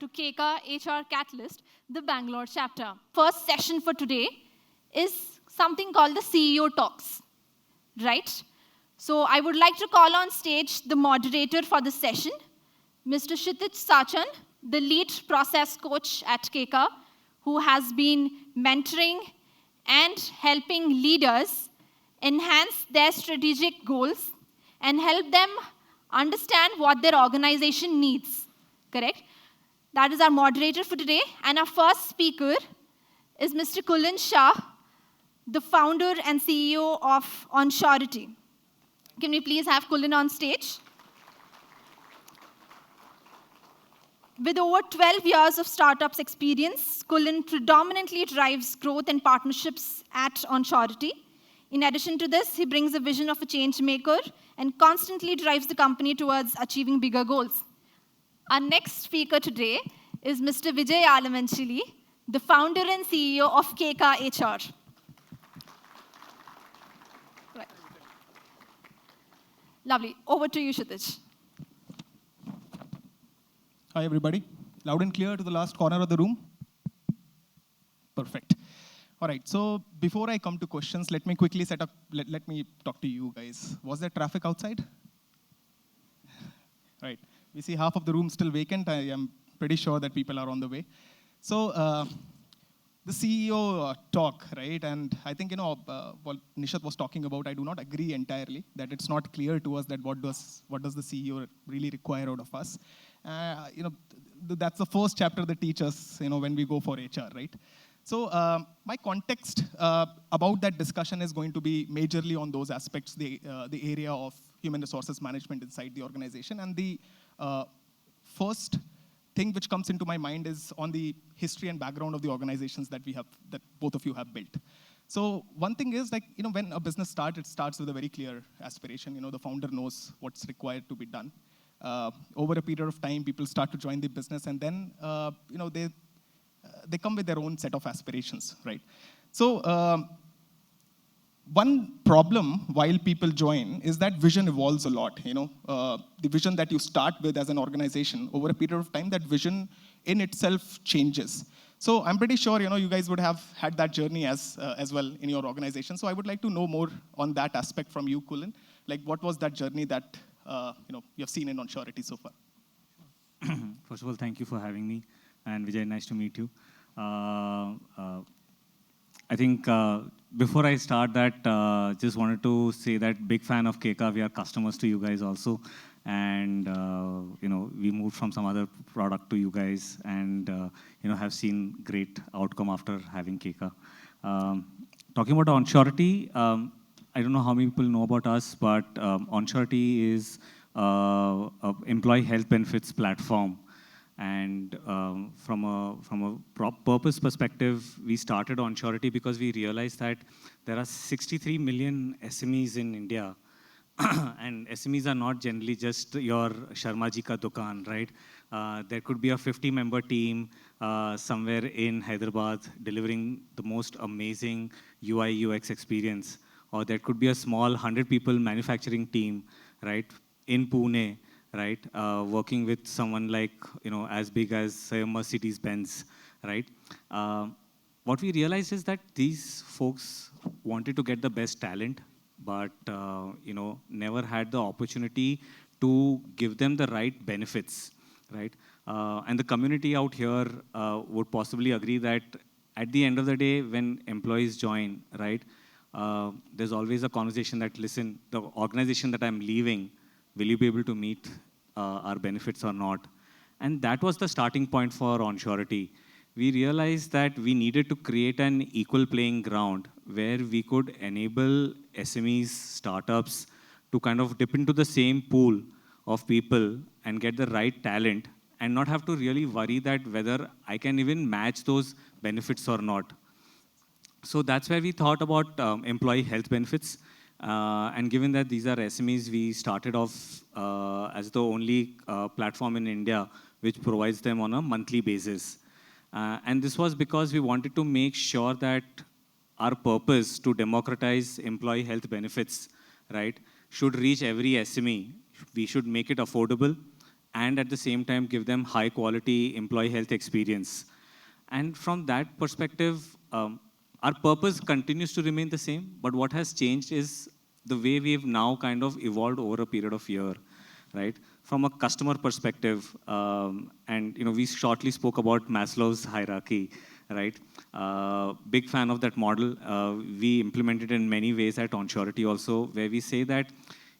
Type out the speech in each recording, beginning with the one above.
to Keka Katalyst, the Bangalore chapter. First session for today is something called the CEO Talks, right? So I would like to call on stage the moderator for the session, Mr. Kshitij Sachan, the lead process coach at Keka, who has been mentoring and helping leaders enhance their strategic goals and help them understand what their organization needs, correct? That is our moderator for today. And our first speaker is Mr. Kulin Shah, the founder and CEO of Onsurety. Can we please have Kulin on stage? With over 12 years of startups experience, Kulin predominantly drives growth and partnerships at Onsurety. In addition to this, he brings a vision of a change maker and constantly drives the company towards achieving bigger goals. Our next speaker today is Mr. Vijay Alamanchili, the founder and CEO of Keka HR. Right. Lovely. Over to you, Kshitij. Hi, everybody. Loud and clear to the last corner of the room? Perfect. All right, so before I come to questions, let me quickly set up, let me talk to you guys. Was there traffic outside? Right, we see half of the room still vacant. I am pretty sure that people are on the way. So the CEO talk, right? And I think, what Nishat was talking about, I do not agree entirely, that it's not clear to us that what does the CEO really require out of us. That's the first chapter that teaches, when we go for HR, right? So my context about that discussion is going to be majorly on those aspects, the area of human resources management inside the organization. And the first thing which comes into my mind is on the history and background of the organizations that both of you have built. So one thing is, when a business starts, it starts with a very clear aspiration. The founder knows what's required to be done. Over a period of time, people start to join the business, and then they come with their own set of aspirations, right? So one problem while people join is that vision evolves a lot. The vision that you start with as an organization, over a period of time, that vision in itself changes. So I'm pretty sure you guys would have had that journey as well in your organization. So I would like to know more on that aspect from you, Kulin. Like, what was that journey that you have seen in Onsurety so far? First of all, thank you for having me. And Vijay, nice to meet you. I think before I start that, just wanted to say that big fan of Keka. We are customers to you guys also. And, we moved from some other product to you guys and, have seen great outcome after having Keka. Talking about Onsurety, I don't know how many people know about us, but Onsurety is an employee health benefits platform. And from a purpose perspective, we started Onsurety because we realized that there are 63 million SMEs in India. And SMEs are not generally just your Sharma ji ka dukan, right? There could be a 50-member team somewhere in Hyderabad delivering the most amazing UI UX experience. Or there could be a small 100-people manufacturing team, right, in Pune, right, working with someone like, as big as, say, Mercedes-Benz, right? What we realized is that these folks wanted to get the best talent, but, never had the opportunity to give them the right benefits, right? And the community out here would possibly agree that at the end of the day, when employees join, right, there's always a conversation that, listen, the organization that I'm leaving, will you be able to meet our benefits or not? And that was the starting point for Onsurety. We realized that we needed to create an equal playing ground where we could enable SMEs, startups, to kind of dip into the same pool of people and get the right talent and not have to really worry that whether I can even match those benefits or not. So that's where we thought about employee health benefits. And given that these are SMEs, we started off as the only platform in India which provides them on a monthly basis. And this was because we wanted to make sure that our purpose to democratize employee health benefits, right, should reach every SME. We should make it affordable and at the same time give them high quality employee health experience. And from that perspective, our purpose continues to remain the same, but what has changed is the way we've now kind of evolved over a period of year, right? From a customer perspective, and we shortly spoke about Maslow's hierarchy, right? Big fan of that model. We implement it in many ways at OnSurity also, where we say that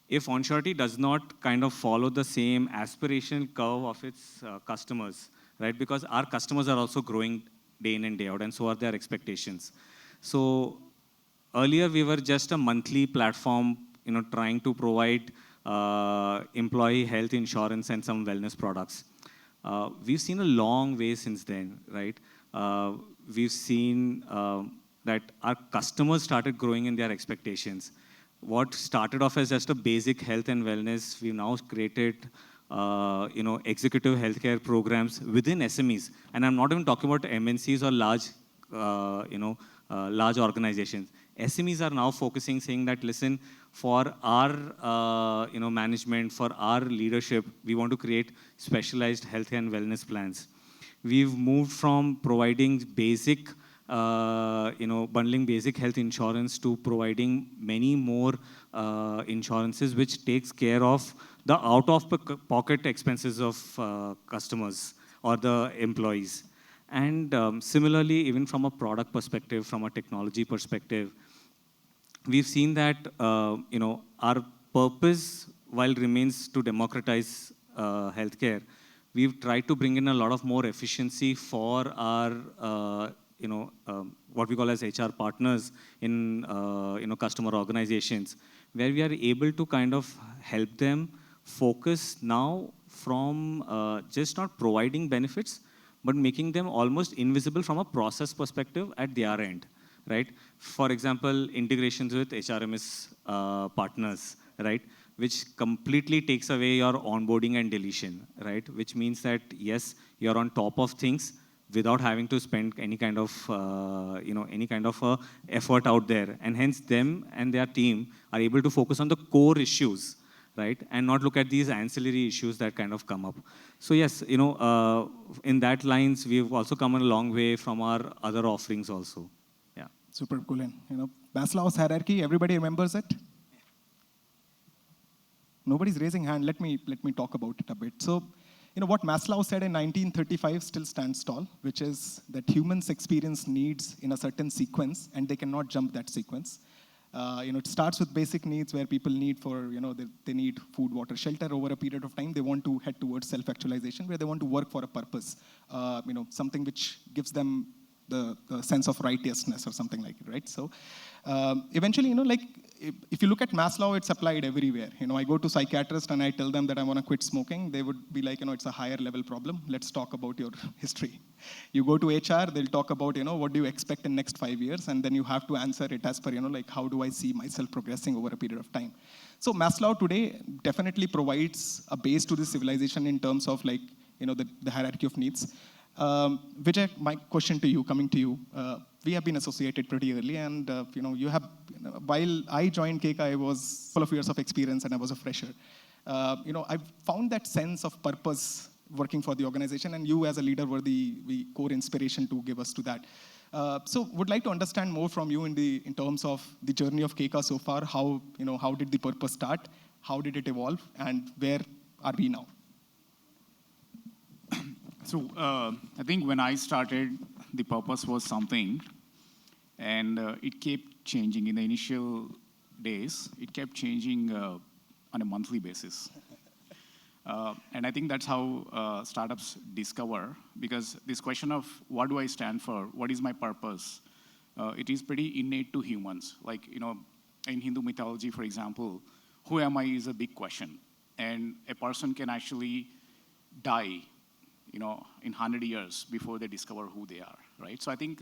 if OnSurity does not kind of follow the same aspirational curve of its customers, right? Because our customers are also growing day in and day out, and so are their expectations. So earlier we were just a monthly platform, trying to provide employee health insurance and some wellness products. We've seen a long way since then, right? We've seen that our customers started growing in their expectations. What started off as just a basic health and wellness, we've now created executive healthcare programs within SMEs. And I'm not even talking about MNCs or large organizations. SMEs are now focusing, saying that, listen, for our management, for our leadership, we want to create specialized health and wellness plans. We've moved from providing basic, bundling basic health insurance to providing many more insurances, which takes care of the out-of-pocket expenses of customers or the employees. And similarly, even from a product perspective, from a technology perspective, we've seen that our purpose, while remains to democratize healthcare, we've tried to bring in a lot of more efficiency for our what we call as HR partners in customer organizations, where we are able to kind of help them focus now from just not providing benefits, but making them almost invisible from a process perspective at their end, right? For example, integrations with HRMS partners, right? Which completely takes away your onboarding and deletion, right? Which means that, yes, you're on top of things without having to spend any kind of effort out there. And hence them and their team are able to focus on the core issues, right? And not look at these ancillary issues that kind of come up. So yes, in that lines, we've also come a long way from our other offerings also. Yeah. Super cool. And, Maslow's hierarchy, everybody remembers it? Nobody's raising hand. Let me talk about it a bit. So, what Maslow said in 1935 still stands tall, which is that humans experience needs in a certain sequence, and they cannot jump that sequence. It starts with basic needs where people need they need food, water, shelter. Over a period of time, they want to head towards self-actualization, where they want to work for a purpose, something which gives them the sense of righteousness or something like it, right? So eventually, if you look at Maslow, it's applied everywhere. I go to psychiatrist and I tell them that I want to quit smoking. They would be like, it's a higher level problem. Let's talk about your history. You go to HR, they'll talk about, what do you expect in next 5 years? And then you have to answer it as per, how do I see myself progressing over a period of time? So Maslow today definitely provides a base to this civilization in terms of the hierarchy of needs. Vijay, my question to you, coming to you, we have been associated pretty early, and you have. While I joined Keka, I was full of years of experience, and I was a fresher. I found that sense of purpose working for the organization, and you as a leader were the core inspiration to give us to that. So, would like to understand more from you in terms of the journey of Keka so far. How did the purpose start? How did it evolve, and where are we now? So I think when I started, the purpose was something, and it kept changing. In the initial days, it kept changing on a monthly basis. And I think that's how startups discover, because this question of what do I stand for, what is my purpose, it is pretty innate to humans. Like, in Hindu mythology, for example, who am I is a big question. And a person can actually die in 100 years before they discover who they are, right? So I think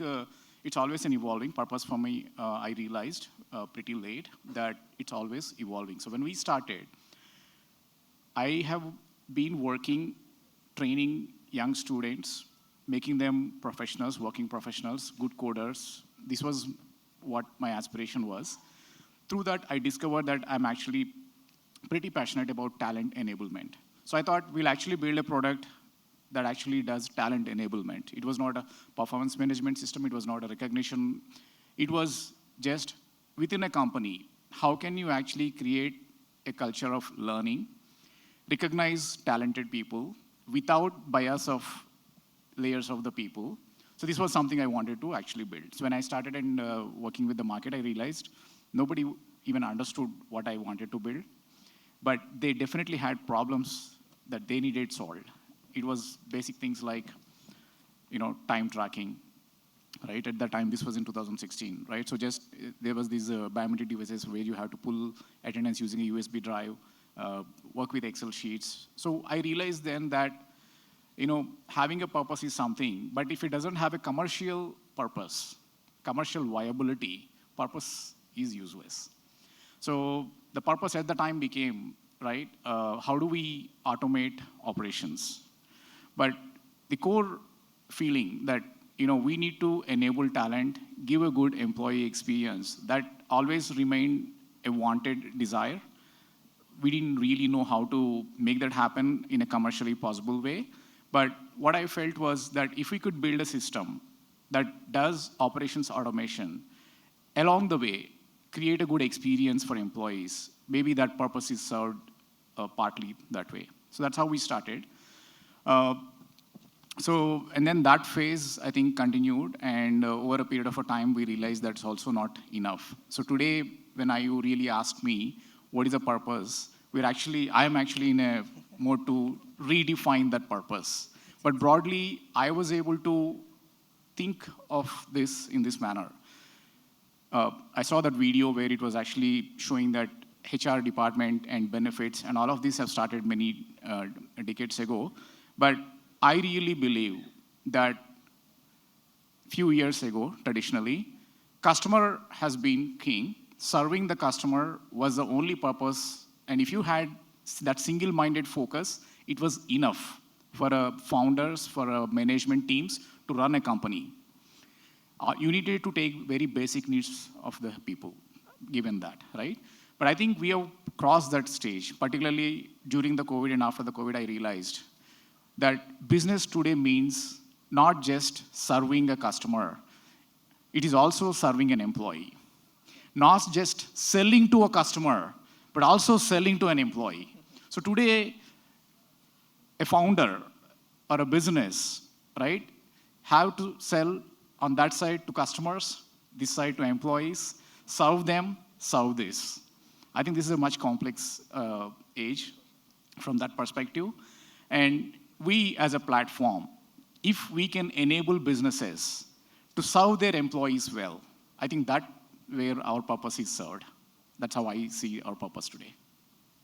it's always an evolving purpose for me. I realized pretty late that it's always evolving. So when we started, I have been working, training young students, making them professionals, working professionals, good coders. This was what my aspiration was. Through that, I discovered that I'm actually pretty passionate about talent enablement. So I thought we'll actually build a product that actually does talent enablement. It was not a performance management system. It was not a recognition. It was just within a company, how can you actually create a culture of learning, recognize talented people without bias of layers of the people. So this was something I wanted to actually build. So when I started working with the market, I realized nobody even understood what I wanted to build, but they definitely had problems that they needed solved. It was basic things like, time tracking, right? At that time, this was in 2016, right? So just, there was these biometric devices where you have to pull attendance using a USB drive, work with Excel sheets. So I realized then that, having a purpose is something, but if it doesn't have a commercial purpose, commercial viability, purpose is useless. So the purpose at the time became, right, how do we automate operations? But the core feeling that, we need to enable talent, give a good employee experience, that always remained a wanted desire. We didn't really know how to make that happen in a commercially possible way. But what I felt was that if we could build a system that does operations automation, along the way, create a good experience for employees, maybe that purpose is served partly that way. So that's how we started. And then that phase, I think, continued, and over a period of a time, we realized that's also not enough. So today, when you really ask me, what is the purpose? I am actually in a mode to redefine that purpose. But broadly, I was able to think of this in this manner. I saw that video where it was actually showing that HR department and benefits and all of these have started many decades ago. But I really believe that few years ago, traditionally, customer has been king. Serving the customer was the only purpose. And if you had that single-minded focus, it was enough for founders, for management teams to run a company. You needed to take very basic needs of the people, given that, right? But I think we have crossed that stage, particularly during the COVID and after the COVID, I realized that business today means not just serving a customer, it is also serving an employee. Not just selling to a customer, but also selling to an employee. So today, a founder or a business, right, have to sell on that side to customers, this side to employees, serve them, serve this. I think this is a much complex age from that perspective. And we as a platform, if we can enable businesses to serve their employees well, I think that where our purpose is served. That's how I see our purpose today.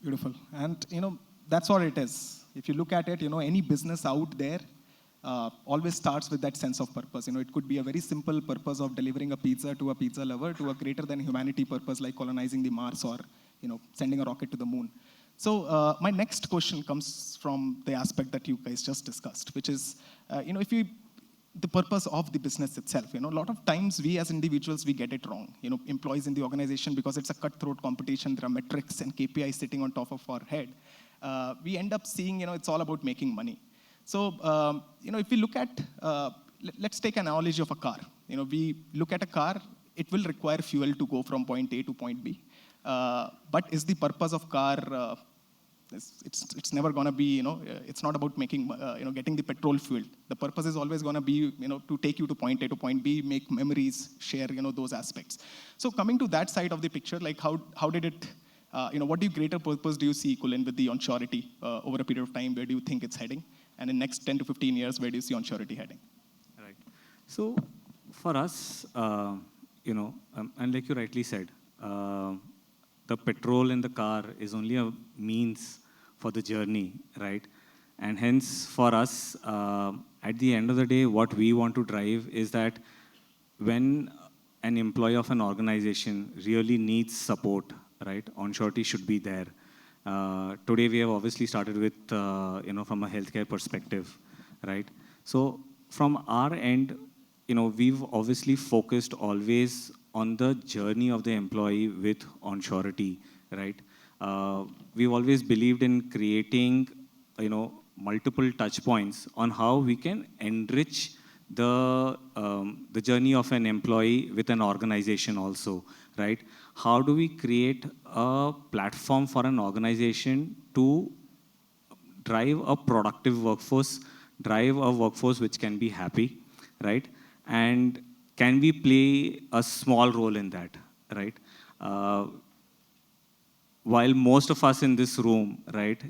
Beautiful. And, that's what it is. If you look at it, any business out there always starts with that sense of purpose. It could be a very simple purpose of delivering a pizza to a pizza lover to a greater than humanity purpose like colonizing the Mars or, sending a rocket to the moon. So my next question comes from the aspect that you guys just discussed, which is, the purpose of the business itself. A lot of times we as individuals, we get it wrong. Employees in the organization, because it's a cutthroat competition, there are metrics and KPIs sitting on top of our head. We end up seeing, it's all about making money. So, if we look at, let's take an analogy of a car. We look at a car, it will require fuel to go from point A to point B. But is the purpose of car, it's never going to be, it's not about making, getting the petrol fuel. The purpose is always going to be, to take you to point A to point B, make memories, share, those aspects. So coming to that side of the picture, like how did it, what greater purpose do you see, Kulin, with the onsurity over a period of time? Where do you think it's heading? And in next 10 to 15 years, where do you see onsurity heading? Right. So for us, and like you rightly said, the petrol in the car is only a means for the journey, right? And hence, for us, at the end of the day, what we want to drive is that when an employee of an organization really needs support, right, onsurity should be there. Today, we have obviously started with, from a healthcare perspective, right? So from our end, we've obviously focused always on the journey of the employee with onsurity, right? We've always believed in creating multiple touch points on how we can enrich the journey of an employee with an organization also, right? How do we create a platform for an organization to drive a productive workforce, drive a workforce which can be happy, right? And can we play a small role in that, right? While most of us in this room, right,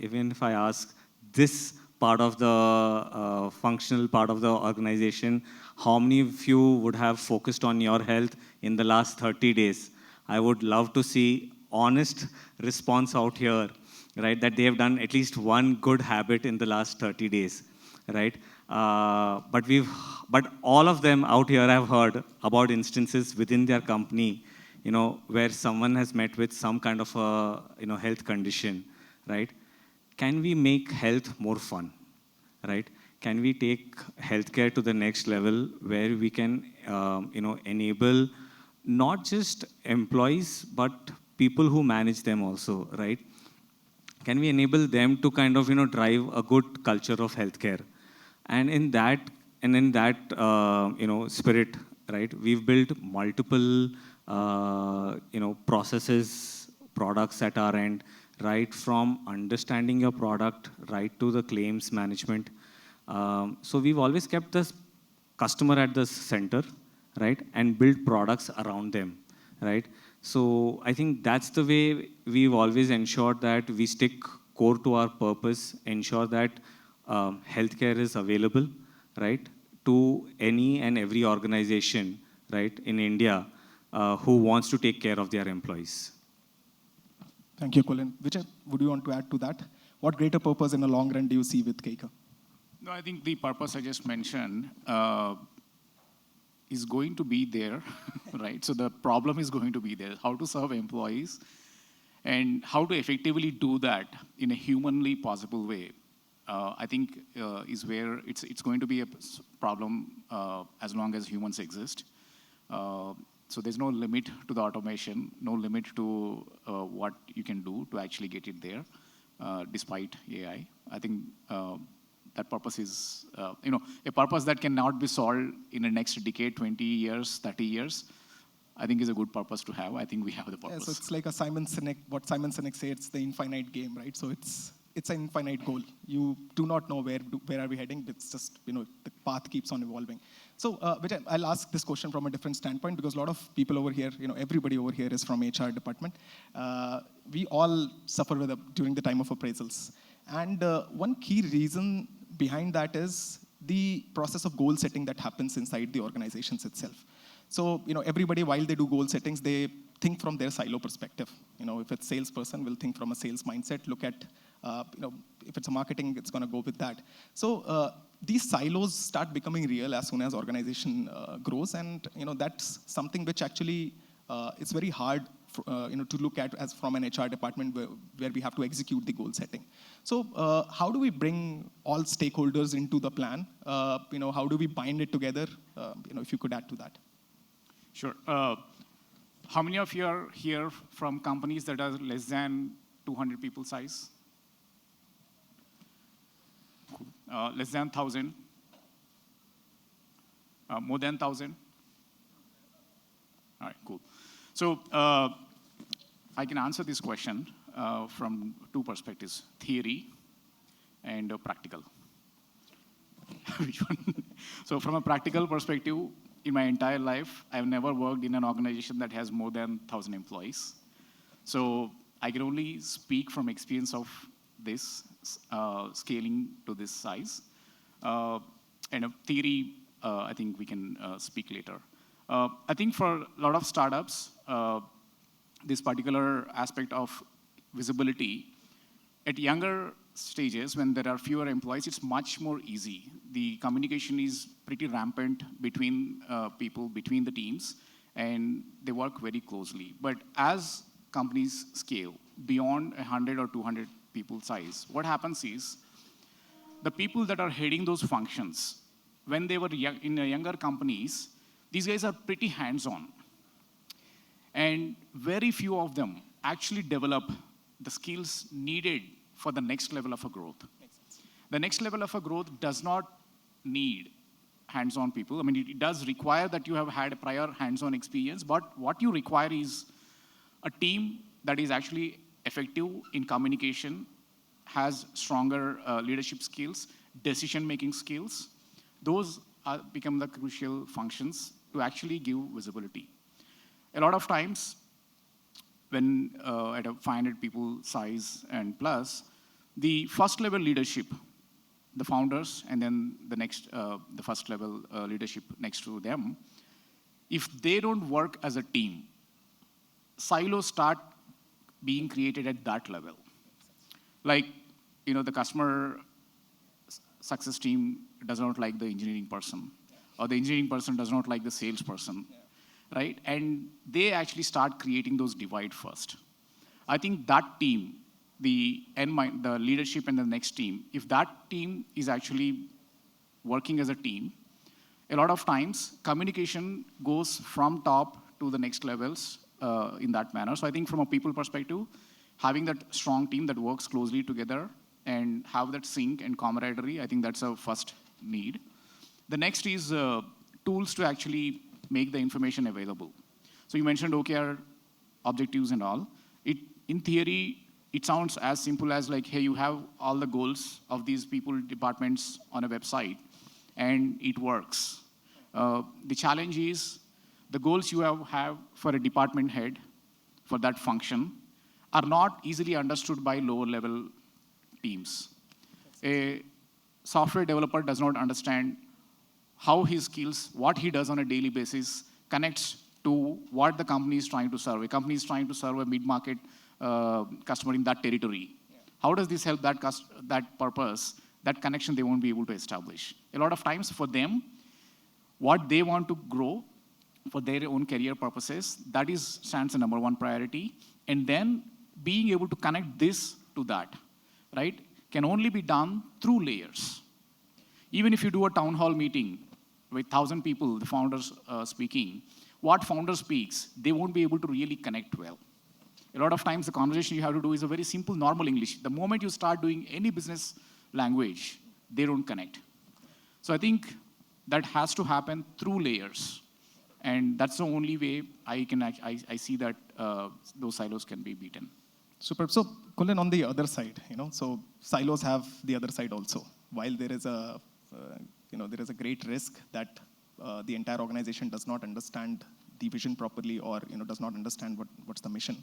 even if I ask this part of the functional part of the organization, how many of you would have focused on your health in the last 30 days? I would love to see honest response out here, right, that they have done at least one good habit in the last 30 days, right? But all of them out here have heard about instances within their company, where someone has met with some kind of a, health condition, right? Can we make health more fun, right? Can we take healthcare to the next level where we can, enable not just employees, but people who manage them also, right? Can we enable them to kind of, drive a good culture of healthcare? And in that, spirit, right, we've built multiple, processes, products at our end, right from understanding your product, right to the claims management. So we've always kept the customer at the center, right, and build products around them, right? So I think that's the way we've always ensured that we stick core to our purpose, ensure that healthcare is available, right, to any and every organization, right, in India who wants to take care of their employees. Thank you, Colin. Vijay, would you want to add to that? What greater purpose in the long run do you see with Keka? No, I think the purpose I just mentioned is going to be there, right? So the problem is going to be there. How to serve employees and how to effectively do that in a humanly possible way, I think is where it's going to be a problem as long as humans exist. So there's no limit to the automation, no limit to what you can do to actually get it there, despite AI. I think that purpose is, a purpose that cannot be solved in the next decade, 20 years, 30 years, I think is a good purpose to have. I think we have the purpose. Yeah, so it's like what Simon Sinek said, it's the infinite game, right? So it's an infinite goal. You do not know where are we heading. It's just, the path keeps on evolving. So, Vijay, I'll ask this question from a different standpoint because a lot of people over here, everybody over here is from HR department. We all suffer during the time of appraisals. And one key reason behind that is the process of goal setting that happens inside the organizations itself. So, everybody, while they do goal settings, they think from their silo perspective. If it's salesperson, will think from a sales mindset, look at, if it's a marketing, it's going to go with that. So these silos start becoming real as soon as organization grows. And, that's something which actually it's very hard to look at as from an HR department where we have to execute the goal setting. So how do we bring all stakeholders into the plan? How do we bind it together? If you could add to that. Sure. How many of you are here from companies that are less than 200 people size? Cool. Less than 1,000? More than 1,000? All right, cool. So I can answer this question from two perspectives, theory and practical. Which one? So from a practical perspective, in my entire life, I've never worked in an organization that has more than 1,000 employees. So I can only speak from experience of this scaling to this size. And a theory, I think we can speak later. I think for a lot of startups, this particular aspect of visibility, at younger stages, when there are fewer employees, it's much more easy. The communication is pretty rampant between people, between the teams, and they work very closely. But as companies scale beyond 100 or 200 people size, what happens is the people that are heading those functions, when they were in younger companies, these guys are pretty hands-on. And very few of them actually develop the skills needed for the next level of a growth. The next level of a growth does not need hands-on people. I mean, it does require that you have had a prior hands-on experience, but what you require is a team that is actually effective in communication, has stronger leadership skills, decision-making skills. Those become the crucial functions to actually give visibility. A lot of times, when at a 500 people size and plus, the first level leadership, the founders, and then the first level leadership next to them, if they don't work as a team, silos start being created at that level. Like, the customer success team does not like the engineering person, or the engineering person does not like the salesperson, right? And they actually start creating those divide first. I think that team, the leadership and the next team, if that team is actually working as a team, a lot of times communication goes from top to the next levels in that manner. So I think from a people perspective, having that strong team that works closely together and have that sync and camaraderie, I think that's a first need. The next is tools to actually make the information available. So you mentioned OKR objectives and all. In theory, it sounds as simple as like, hey, you have all the goals of these departments on a website, and it works. The challenge is the goals you have for a department head for that function are not easily understood by lower level teams. A software developer does not understand how his skills, what he does on a daily basis, connects to what the company is trying to serve. A company is trying to serve a mid-market customer in that territory. Yeah. How does this help that purpose, that connection they won't be able to establish? A lot of times for them, what they want to grow for their own career purposes, that stands the number one priority. And then being able to connect this to that, right, can only be done through layers. Even if you do a town hall meeting with 1,000 people, the founders speaking, what founder speaks, they won't be able to really connect well. A lot of times the conversation you have to do is a very simple, normal English. The moment you start doing any business language, they don't connect. So I think that has to happen through layers. And that's the only way I see that those silos can be beaten. Superb. So, Kulin, on the other side, so silos have the other side also. While there is a great risk that the entire organization does not understand the vision properly, or does not understand what's the mission.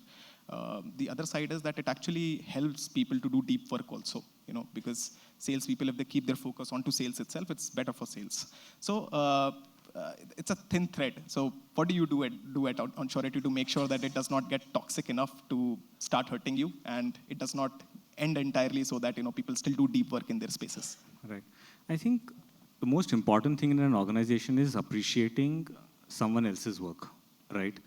The other side is that it actually helps people to do deep work also, because salespeople, if they keep their focus onto sales itself, it's better for sales. So it's a thin thread. So what do you do at Onsurity to make sure that it does not get toxic enough to start hurting you, and it does not end entirely so that people still do deep work in their spaces? Right. I think the most important thing in an organization is appreciating someone else's work, right?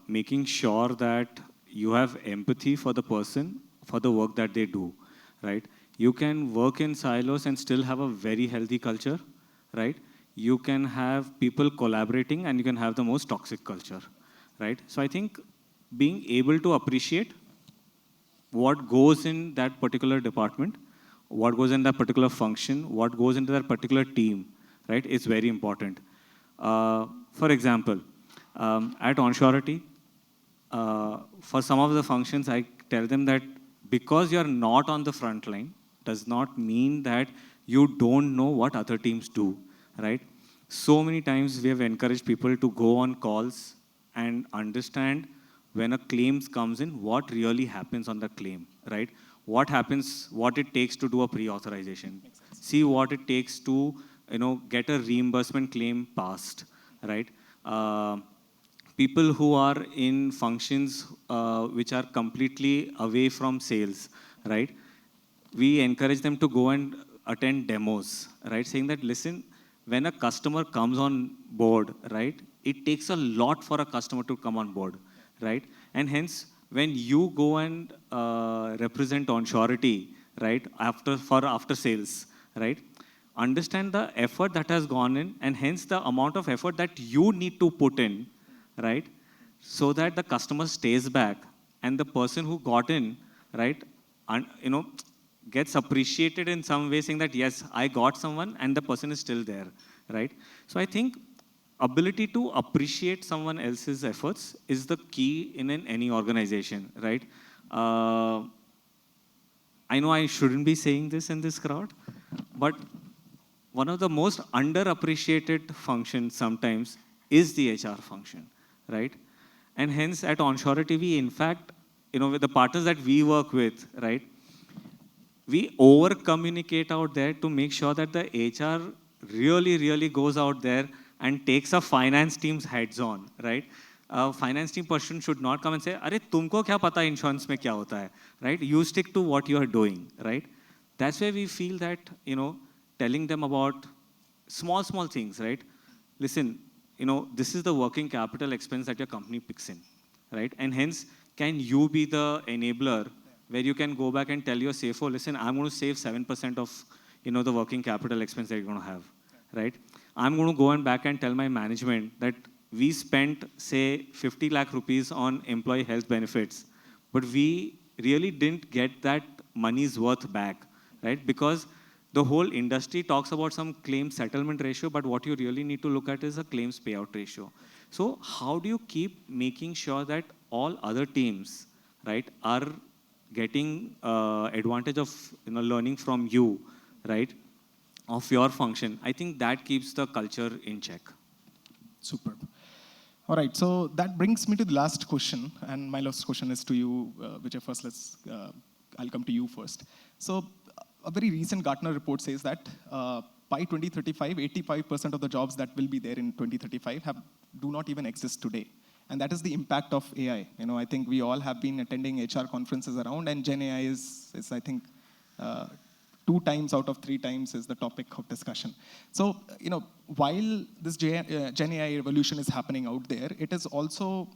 Making sure that you have empathy for the person, for the work that they do, right? You can work in silos and still have a very healthy culture, right? You can have people collaborating and you can have the most toxic culture, right? So I think being able to appreciate what goes in that particular department, what goes in that particular function, what goes into that particular team, right, is very important. For example, at Onsurity, for some of the functions, I tell them that because you're not on the front line does not mean that you don't know what other teams do, right? So many times we have encouraged people to go on calls and understand when a claim comes in, what really happens on the claim, right? What happens, what it takes to do a pre-authorization. See what it takes to get a reimbursement claim passed, right? People who are in functions which are completely away from sales, right? We encourage them to go and attend demos, right? Saying that, listen, when a customer comes on board, right, it takes a lot for a customer to come on board, right? And hence, when you go and represent Onsurity, right, after sales, right, understand the effort that has gone in, and hence the amount of effort that you need to put in, right, so that the customer stays back and the person who got in, right, gets appreciated in some way, saying that, yes, I got someone and the person is still there, right? So I think ability to appreciate someone else's efforts is the key in any organization, right? I know I shouldn't be saying this in this crowd, but one of the most underappreciated functions sometimes is the HR function, right? And hence at Onshore we, in fact, with the partners that we work with, right, we over communicate out there to make sure that the HR really, really goes out there and takes a finance team's heads on, right? A finance team person should not come and say, "Arey, tumko kya pata insurance mein kya hota hai?" Right? You stick to what you are doing, right? That's where we feel that, telling them about small things, right? Listen, this is the working capital expense that your company picks in, right? And hence, can you be the enabler where you can go back and tell your CFO, listen, I'm going to save 7% of, the working capital expense that you're going to have, right? I'm going to go and back and tell my management that we spent, say, 50 lakh rupees on employee health benefits, but we really didn't get that money's worth back, right? Because the whole industry talks about some claim settlement ratio, but what you really need to look at is a claims payout ratio. So how do you keep making sure that all other teams, right, are getting advantage of learning from you, right, of your function? I think that keeps the culture in check. Superb. All right, so that brings me to the last question, and my last question is to you, Vijay. First, I'll come to you first. So, a very recent Gartner report says that by 2035, 85% of the jobs that will be there in 2035 do not even exist today. And that is the impact of AI. I think we all have been attending HR conferences around, and Gen AI is I think, 2 times out of 3 times is the topic of discussion. So, while this Gen AI revolution is happening out there, it is also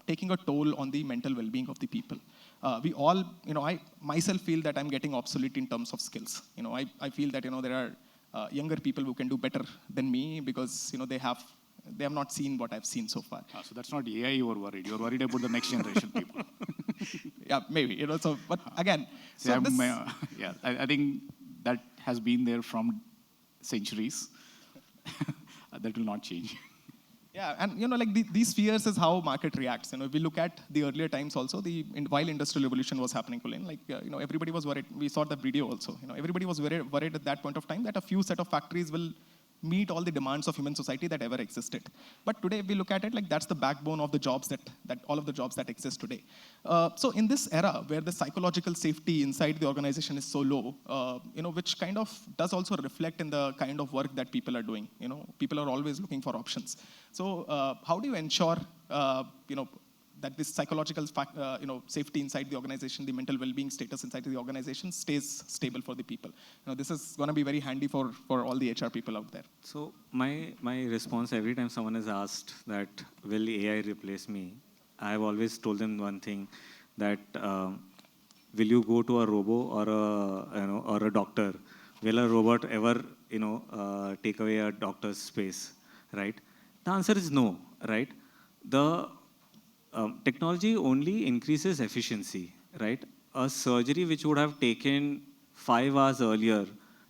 taking a toll on the mental well-being of the people. We all, I myself feel that I'm getting obsolete in terms of skills. I feel that, there are younger people who can do better than me because, they have not seen what I've seen so far. So that's not AI you are worried. You're worried about the next generation people. Yeah, maybe, so, but again, so I think that has been there from centuries. That will not change. Yeah, and these fears is how market reacts. If we look at the earlier times also, while industrial revolution was happening, Kulin, everybody was worried. We saw the video also. Everybody was worried at that point of time that a few set of factories will meet all the demands of human society that ever existed. But today, if we look at it, that's the backbone of the jobs that all of the jobs that exist today. So in this era where the psychological safety inside the organization is so low, which kind of does also reflect in the kind of work that people are doing. People are always looking for options. So how do you ensure, that this psychological safety inside the organization, the mental well-being status inside the organization stays stable for the people? This is going to be very handy for all the HR people out there. So my response every time someone is asked that, will AI replace me? I've always told them one thing, that will you go to a robo or a doctor? Will a robot ever take away a doctor's space, right? The answer is no, right? The technology only increases efficiency, right? A surgery which would have taken 5 hours earlier,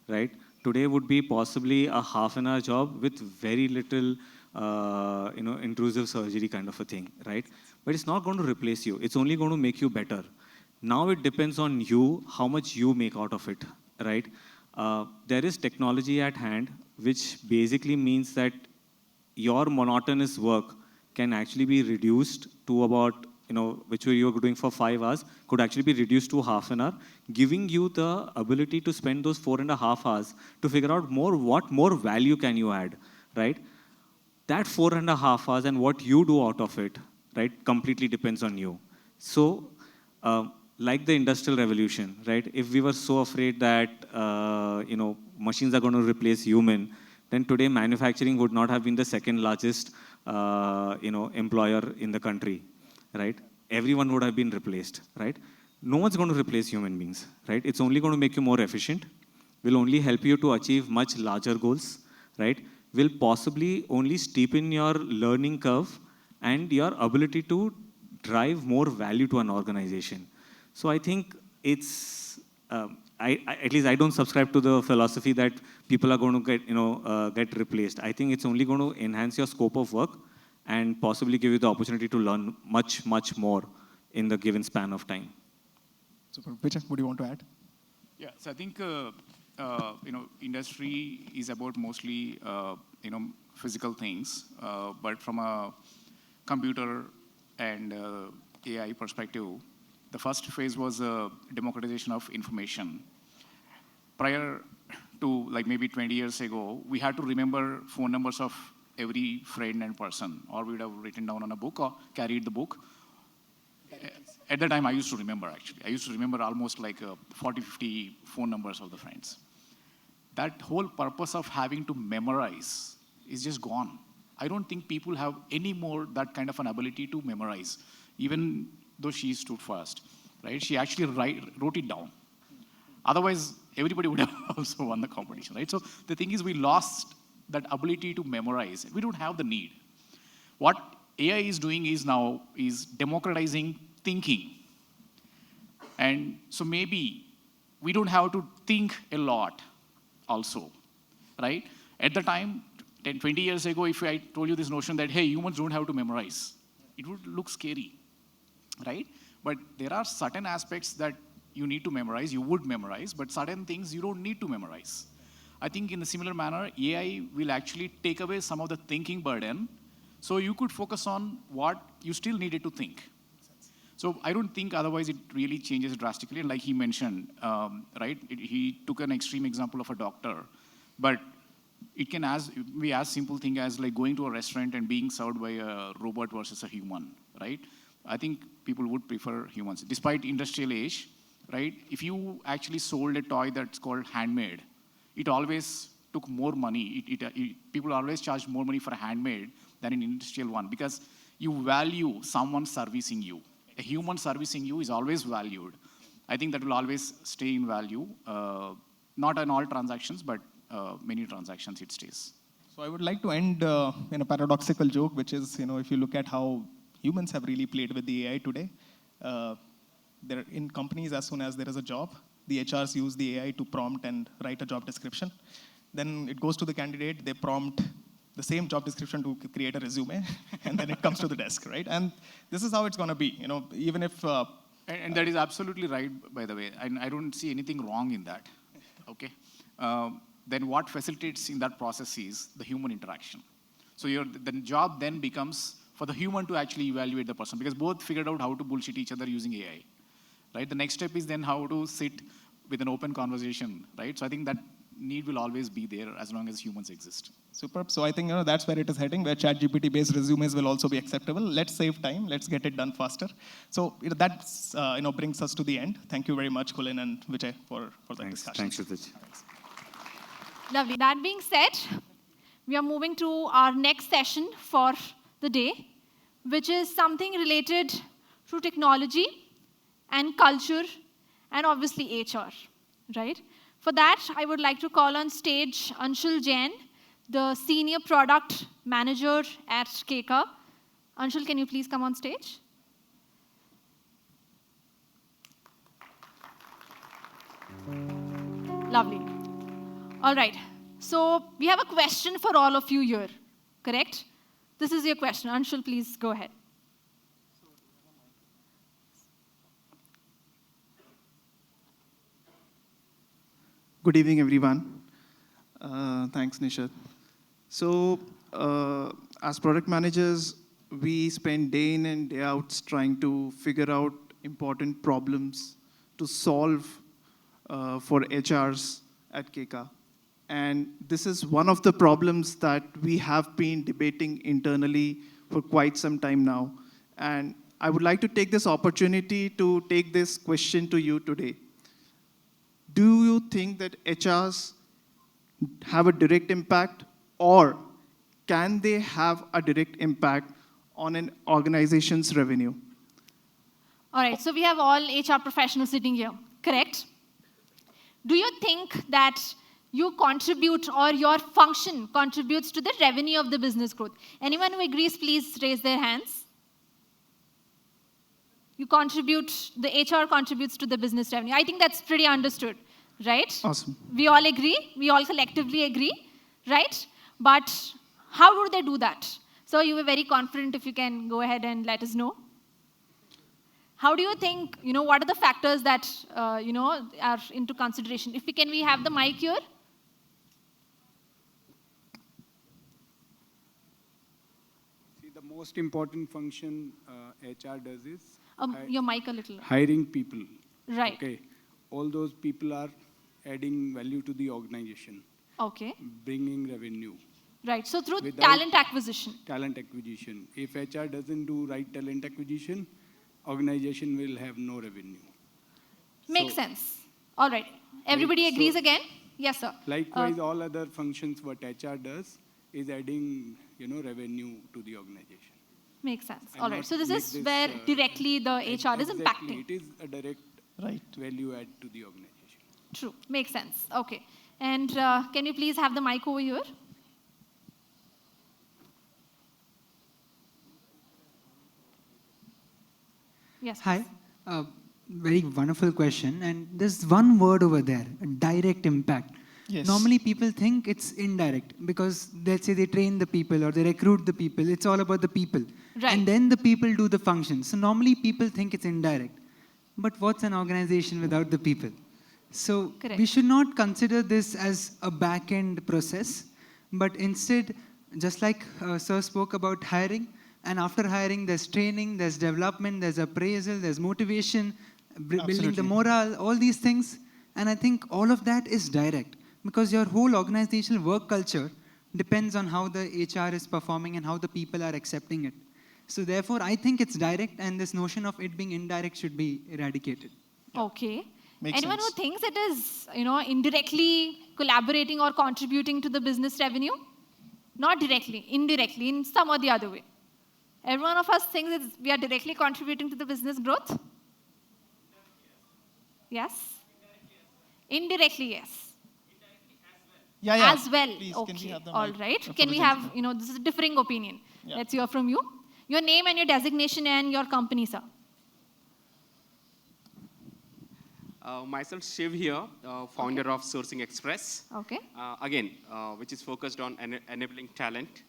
right, today would be possibly a half-an-hour job with very little, intrusive surgery kind of a thing, right? But it's not going to replace you. It's only going to make you better. Now it depends on you, how much you make out of it, right? There is technology at hand, which basically means that your monotonous work can actually be reduced to about, which you were doing for 5 hours, could actually be reduced to half an hour, giving you the ability to spend those 4.5 hours to figure out what more value can you add, right? That 4.5 hours and what you do out of it, right, completely depends on you. So, like the Industrial Revolution, right? If we were so afraid that, machines are going to replace human, then today manufacturing would not have been the second largest employer in the country, right? Everyone would have been replaced, right? No one's going to replace human beings, right? It's only going to make you more efficient, will only help you to achieve much larger goals, right? Will possibly only steepen your learning curve and your ability to drive more value to an organization. So I think it's at least I don't subscribe to the philosophy that people are going to get replaced. I think it's only going to enhance your scope of work and possibly give you the opportunity to learn much more in the given span of time. Super. Vijay, would you want to add? Yeah, so I think industry is about mostly physical things, but from a computer and AI perspective, the first phase was democratization of information. Prior to like maybe 20 years ago, we had to remember phone numbers of every friend and person, or we would have written down on a book or carried the book. At that time, I used to remember, actually. I used to remember almost like 40, 50 phone numbers of the friends. That whole purpose of having to memorize is just gone. I don't think people have any more that kind of an ability to memorize, even though she stood first, right? She actually wrote it down. Otherwise, everybody would have also won the competition, right? So the thing is, we lost that ability to memorize. We don't have the need. What AI is doing is now is democratizing thinking. And so maybe we don't have to think a lot also, right? At the time, 10, 20 years ago, if I told you this notion that, hey, humans don't have to memorize, it would look scary, right? But there are certain aspects that you need to memorize, you would memorize, but certain things you don't need to memorize. I think in a similar manner, AI will actually take away some of the thinking burden, so you could focus on what you still needed to think. So I don't think otherwise it really changes drastically. And like he mentioned, right, he took an extreme example of a doctor, but it can be as simple thing as like going to a restaurant and being served by a robot versus a human, right? I think people would prefer humans. Despite industrial age, right, if you actually sold a toy that's called handmade, it always took more money. People always charge more money for a handmade than an industrial one because you value someone servicing you. A human servicing you is always valued. I think that will always stay in value. Not in all transactions, but many transactions it stays. So I would like to end in a paradoxical joke, which is, if you look at how humans have really played with the AI today, they're in companies, as soon as there is a job, the HRs use the AI to prompt and write a job description. Then it goes to the candidate, they prompt the same job description to create a resume, and then it comes to the desk, right? And this is how it's going to be, even if... and that is absolutely right, by the way. And I don't see anything wrong in that, okay? Then what facilitates in that process is the human interaction. So the job then becomes for the human to actually evaluate the person, because both figured out how to bullshit each other using AI, right? The next step is then how to sit with an open conversation, right? So I think that need will always be there as long as humans exist. Superb. So I think that's where it is heading, where ChatGPT-based resumes will also be acceptable. Let's save time. Let's get it done faster. So that's brings us to the end. Thank you very much, Kulin and Vijay, for the discussion. Thanks, Ritesh. Lovely. That being said, we are moving to our next session for the day, which is something related to technology and culture and obviously HR, right? For that, I would like to call on stage Anshul Jain, the Senior Product Manager at Keka. Anshul, can you please come on stage? Lovely. All right. So we have a question for all of you here, correct? This is your question. Anshul, please go ahead. Good evening, everyone. Thanks, Nishad. So, as product managers, we spend day in and day out trying to figure out important problems to solve for HRs at Keka. And this is one of the problems that we have been debating internally for quite some time now. And I would like to take this opportunity to take this question to you today. Do you think that HRs have a direct impact, or can they have a direct impact on an organization's revenue? All right, so we have all HR professionals sitting here, correct? Do you think that you contribute or your function contributes to the revenue of the business growth? Anyone who agrees, please raise their hands. the HR contributes to the business revenue. I think that's pretty understood, right? Awesome. We all agree, we all collectively agree, right? But how do they do that? So you were very confident, if you can go ahead and let us know. How do you think, what are the factors that, are into consideration? Can we have the mic here? See, the most important function HR does is Your mic a little. hiring people. Right. Okay. All those people are adding value to the organization, Okay. bringing revenue, Right. So through Without- talent acquisition. talent acquisition. If HR doesn't do right talent acquisition, organization will have no revenue. Makes So- sense. All right. Everybody Right, so- agrees again? Yes, sir. Likewise, all other functions what HR does is adding, revenue to the organization. Makes sense. I'll All right. not So this make is this, where directly the HR is Exactly. impacting. It is a direct Right. value add to the organization. True. Makes sense. Okay. And can you please have the mic over here? Yes. Hi. please. Very wonderful question. And there's one word over there, direct impact. Yes. Normally people think it's indirect because let's say they train the people or they recruit the people. It's all about the people. Right. And then the people do the function. So normally people think it's indirect. But what's an organization without the people? So Correct. we should not consider this as a back-end process, but instead, just like Sir spoke about hiring, and after hiring, there's training, there's development, there's appraisal, there's motivation, building the Absolutely. morale, all these things. And I think all of that is direct because your whole organizational work culture depends on how the HR is performing and how the people are accepting it. So therefore, I think it's direct, and this notion of it being indirect should be eradicated. Okay. Makes Anyone sense. who thinks it is, indirectly collaborating or contributing to the business revenue? Not directly, indirectly, in some or the other way. Every one of us thinks that we are directly contributing to the business growth? Yes? Indirectly, yes. Yeah, yeah. As well. Please, Okay. can we have the All mic right. for Can the we have, gentleman? this is a differing opinion. Yeah. Let's hear from you. Your name and your designation and your company, sir. Myself, Shiv here, founder of Sourcing Express. Okay. Again, which is focused on enabling talent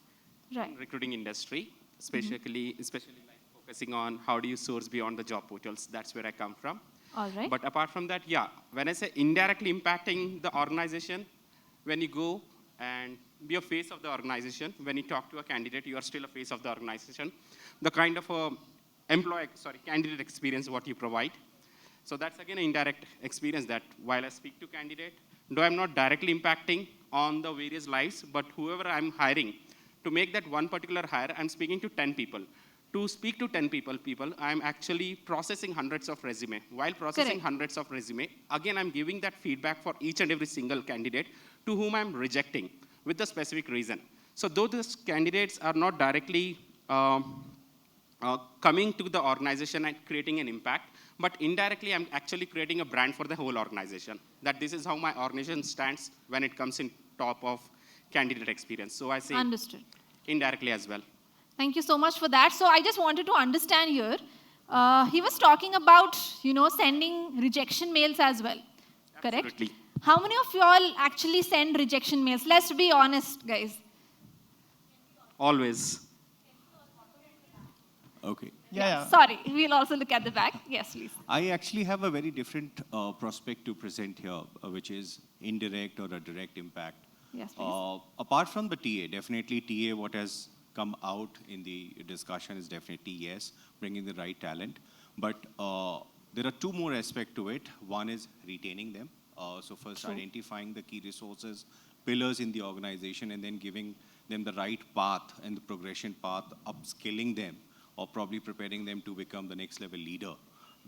Right. in recruiting industry, especially like focusing on how do you source beyond the job portals. That's where I come from. All right. But apart from that, yeah, when I say indirectly impacting the organization, when you go and be a face of the organization, when you talk to a candidate, you are still a face of the organization. The kind of candidate experience what you provide. So that's again an indirect experience that while I speak to candidate, though I'm not directly impacting on the various lives, but whoever I'm hiring, to make that one particular hire, I'm speaking to 10 people. To speak to 10 people, I'm actually processing hundreds of resume. While processing Correct. hundreds of resume, again, I'm giving that feedback for each and every single candidate to whom I'm rejecting with the specific reason. So though those candidates are not directly coming to the organization and creating an impact, but indirectly, I'm actually creating a brand for the whole organization. That this is how my organization stands when it comes in top of candidate experience. So I say Understood. indirectly as well. Thank you so much for that. So I just wanted to understand here. He was talking about, sending rejection mails as well. Correct? Absolutely. How many of you all actually send rejection mails? Let's be honest, guys. Always. Okay. Yeah. Sorry, we'll also look at the back. Yes, please. I actually have a very different prospect to present here, which is indirect or a direct impact. Yes, please. Apart from the TA, definitely TA, what has come out in the discussion is definitely yes, bringing the right talent. But there are two more aspects to it. One is retaining them. So first, identifying the key resources, pillars in the organization, and then giving them the right path and the progression path, upskilling them, or probably preparing them to become the next level leader.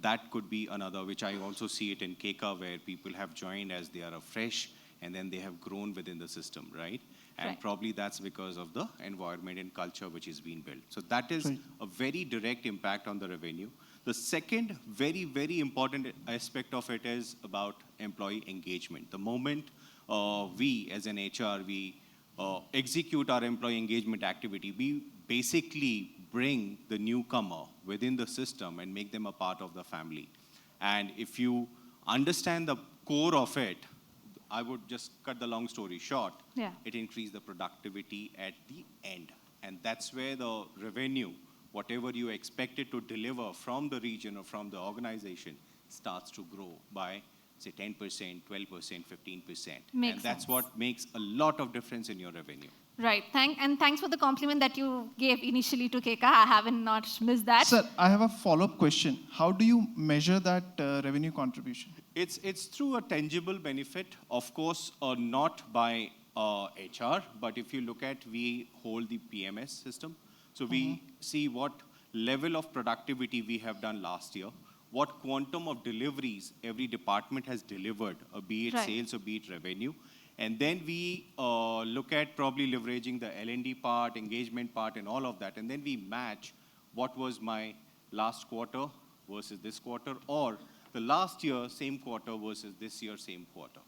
That could be another, which I also see it in Keka, where people have joined as they are fresh, and then they have grown within the system, right? And Right. probably that's because of the environment and culture which is being built. So that is Right. a very direct impact on the revenue. The second very, very important aspect of it is about employee engagement. The moment we, as an HR, we execute our employee engagement activity, we basically bring the newcomer within the system and make them a part of the family. And if you understand the core of it, I would just cut the long story short. Yeah. It increased the productivity at the end. And that's where the revenue, whatever you expected to deliver from the region or from the organization, starts to grow by, say, 10%, 12%, 15%. Makes and that's sense. what makes a lot of difference in your revenue. Right. And thanks for the compliment that you gave initially to Keka. I haven't not missed that. Sir, I have a follow-up question. How do you measure that revenue contribution? It's through a tangible benefit, of course, not by HR, but if you look at, we hold the PMS system. So we see what level of productivity we have done last year, what quantum of deliveries every department has delivered, be it Right. sales or be it revenue. And then we look at probably leveraging the L&D part, engagement part, and all of that. And then we match what was my last quarter versus this quarter, or the last year, same quarter versus this year, same quarter.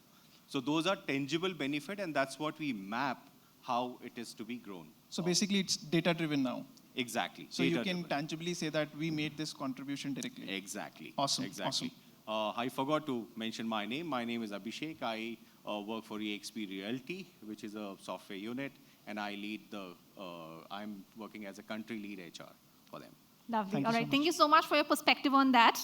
So those are tangible benefit, and that's what we map how it is to be grown. So basically, it's data-driven now. Exactly. So you can Data-driven. tangibly say that we made this contribution directly. Exactly. Awesome, Exactly. I forgot to mention my name. My name is Abhishek. I work for EXP Realty, which is a software unit, and I lead the, I'm working as a country lead HR for them. Lovely. Thank you All so right. much. Thank you so much for your perspective on that.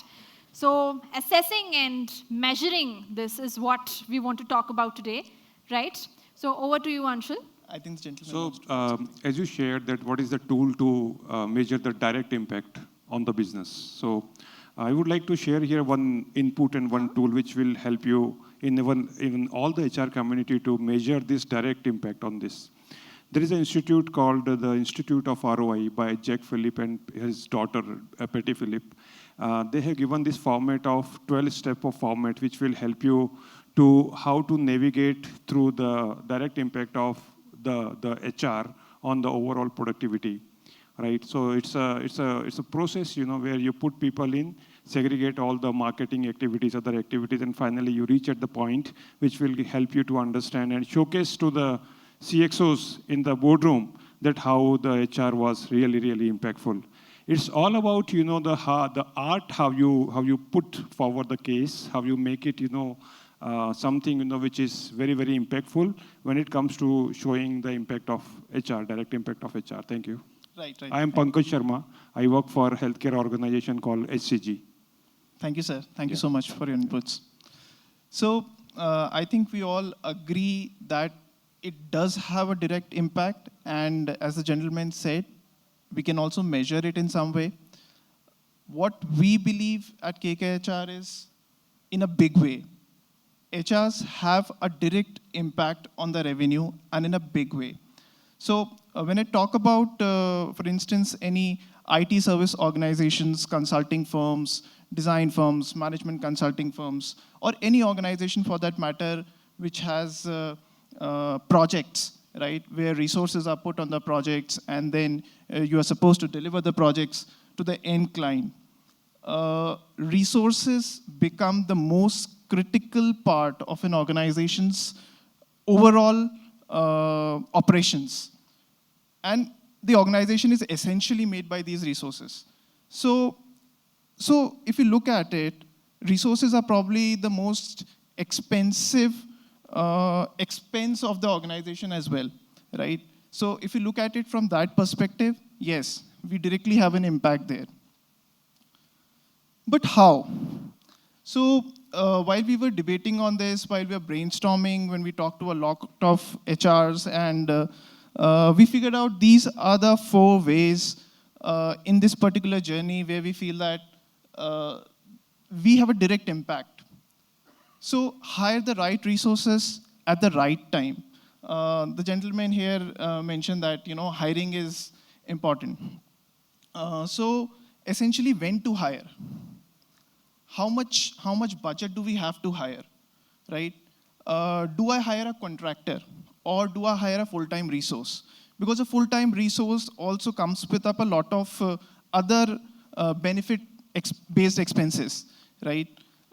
So assessing and measuring this is what we want to talk about today, right? So over to you, Anshul. I think the gentleman So, wants to as you shared that what is the tool to measure the direct impact on the business. So, I would like to share here one input and one tool which will help you in even all the HR community to measure this direct impact on this. There is an institute called the Institute of ROI by Jack Phillip and his daughter, Patty Phillip. They have given this format of 12-step of format which will help you to how to navigate through the direct impact of the HR on the overall productivity, right? So it's a process, where you put people in, segregate all the marketing activities, other activities, and finally you reach at the point which will help you to understand and showcase to the CXOs in the boardroom that how the HR was really, really impactful. It's all about, the art, how you put forward the case, how you make it, something, which is very, very impactful when it comes to showing the impact of HR, direct impact of HR. Thank you. Right. I am Pankaj Sharma. I work for a healthcare organization called HCG. Thank you, sir. Thank you so much for your inputs. So I think we all agree that it does have a direct impact. And as the gentleman said, we can also measure it in some way. What we believe at KKHR is in a big way. HRs have a direct impact on the revenue and in a big way. So when I talk about, for instance, any IT service organizations, consulting firms, design firms, management consulting firms, or any organization for that matter, which has projects, right, where resources are put on the projects and then you are supposed to deliver the projects to the end client. Resources become the most critical part of an organization's overall operations. And the organization is essentially made by these resources. So if you look at it, resources are probably the most expensive expense of the organization as well, right? So if you look at it from that perspective, yes, we directly have an impact there. But how? So while we were debating on this, while we were brainstorming, when we talked to a lot of HRs, and we figured out these are the 4 ways in this particular journey where we feel that we have a direct impact. So hire the right resources at the right time. The gentleman here mentioned that hiring is important. So essentially, when to hire? How much budget do we have to hire, right? Do I hire a contractor or do I hire a full-time resource? Because a full-time resource also comes with up a lot of other benefit-based expenses, right?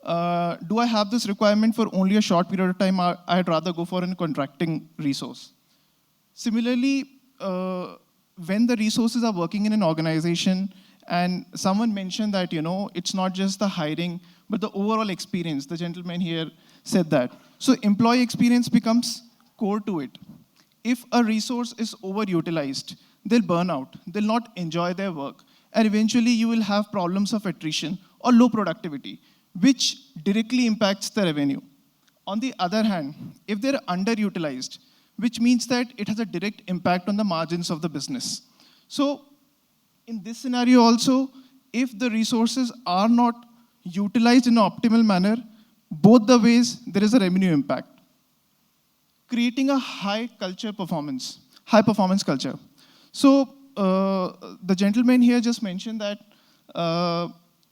Do I have this requirement for only a short period of time? I'd rather go for a contracting resource. Similarly, when the resources are working in an organization, and someone mentioned that, it's not just the hiring, but the overall experience. The gentleman here said that. So employee experience becomes core to it. If a resource is overutilized, they'll burn out, they'll not enjoy their work, and eventually you will have problems of attrition or low productivity, which directly impacts the revenue. On the other hand, if they're underutilized, which means that it has a direct impact on the margins of the business. So in this scenario also, if the resources are not utilized in an optimal manner, both the ways there is a revenue impact. Creating a high performance culture. So the gentleman here just mentioned that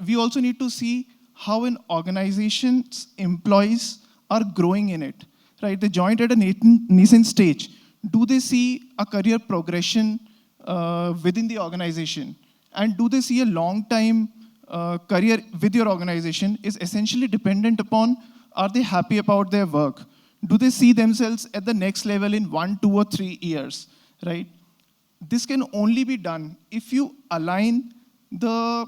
we also need to see how an organization's employees are growing in it, right? They joined at a nascent stage. Do they see a career progression within the organization? And do they see a long-time career with your organization is essentially dependent upon, are they happy about their work? Do they see themselves at the next level in 1, 2, or 3 years, right? This can only be done if you align the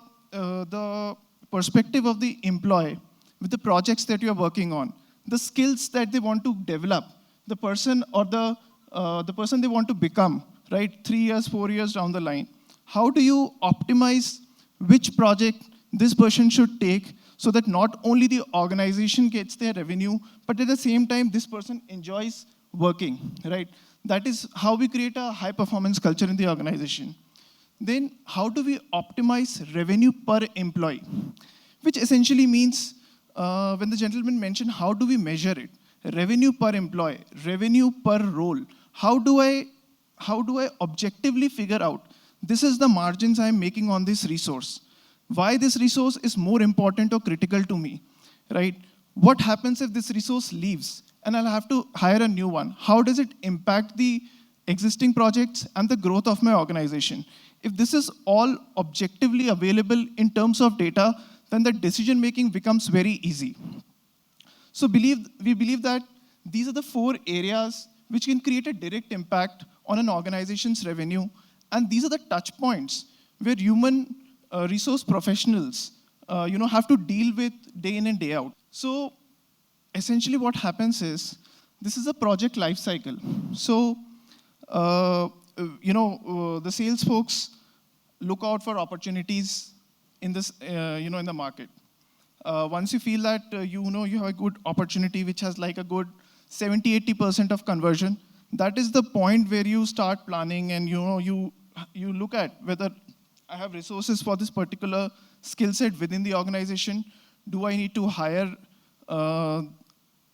perspective of the employee with the projects that you're working on, the skills that they want to develop, the person or the person they want to become, right? 3 years, 4 years down the line. How do you optimize which project this person should take so that not only the organization gets their revenue, but at the same time, this person enjoys working, right? That is how we create a high performance culture in the organization. Then how do we optimize revenue per employee? Which essentially means, when the gentleman mentioned, how do we measure it? Revenue per employee, revenue per role. How do I objectively figure out, this is the margins I'm making on this resource? Why this resource is more important or critical to me, right? What happens if this resource leaves and I'll have to hire a new one? How does it impact the existing projects and the growth of my organization? If this is all objectively available in terms of data, then the decision making becomes very easy. So we believe that these are the 4 areas which can create a direct impact on an organization's revenue. And these are the touch points where human resource professionals have to deal with day in and day out. So essentially what happens is, this is a project life cycle. So, the sales folks look out for opportunities in this, in the market. Once you feel that, you have a good opportunity which has like a good 70-80% of conversion, that is the point where you start planning and you look at whether I have resources for this particular skill set within the organization. Do I need to hire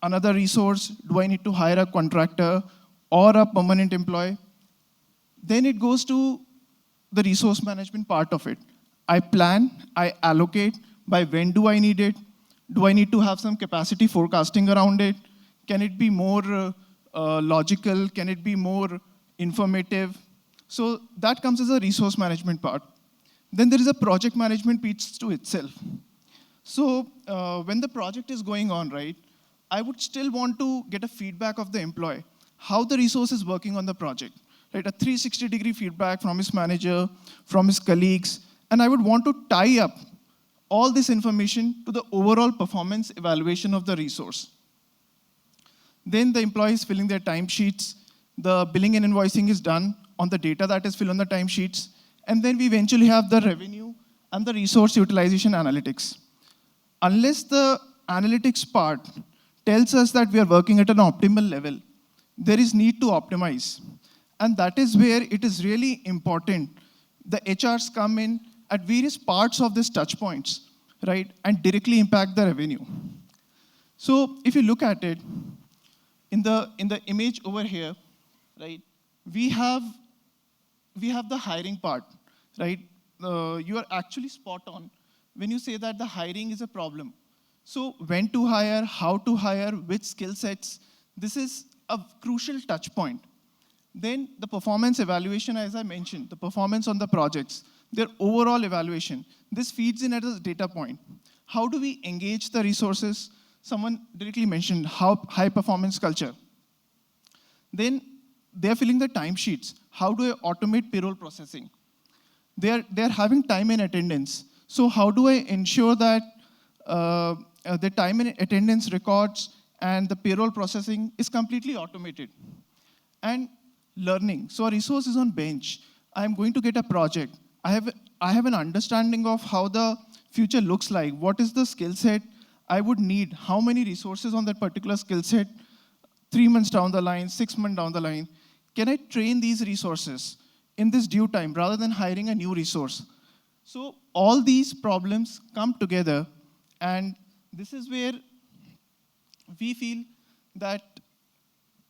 another resource? Do I need to hire a contractor or a permanent employee? Then it goes to the resource management part of it. I plan, I allocate, by when do I need it? Do I need to have some capacity forecasting around it? Can it be more logical? Can it be more informative? So that comes as a resource management part. Then there is a project management piece to itself. So when the project is going on, right, I would still want to get a feedback of the employee, how the resource is working on the project, right? A 360-degree feedback from his manager, from his colleagues, and I would want to tie up all this information to the overall performance evaluation of the resource. Then the employee is filling their timesheets, the billing and invoicing is done on the data that is filled on the timesheets, and then we eventually have the revenue and the resource utilization analytics. Unless the analytics part tells us that we are working at an optimal level, there is need to optimize. And that is where it is really important. The HRs come in at various parts of these touch points, right, and directly impact the revenue. So if you look at it, in the image over here, right, we have the hiring part, right? You are actually spot on when you say that the hiring is a problem. So when to hire, how to hire, which skill sets, this is a crucial touch point. Then the performance evaluation, as I mentioned, the performance on the projects, their overall evaluation, this feeds in as a data point. How do we engage the resources? Someone directly mentioned high performance culture. Then they're filling the timesheets. How do I automate payroll processing? They're having time and attendance. So how do I ensure that the time and attendance records and the payroll processing is completely automated? And learning. So a resource is on bench. I'm going to get a project. I have an understanding of how the future looks like. What is the skill set I would need? How many resources on that particular skill set? 3 months down the line, 6 months down the line. Can I train these resources in this due time rather than hiring a new resource? So all these problems come together, and this is where we feel that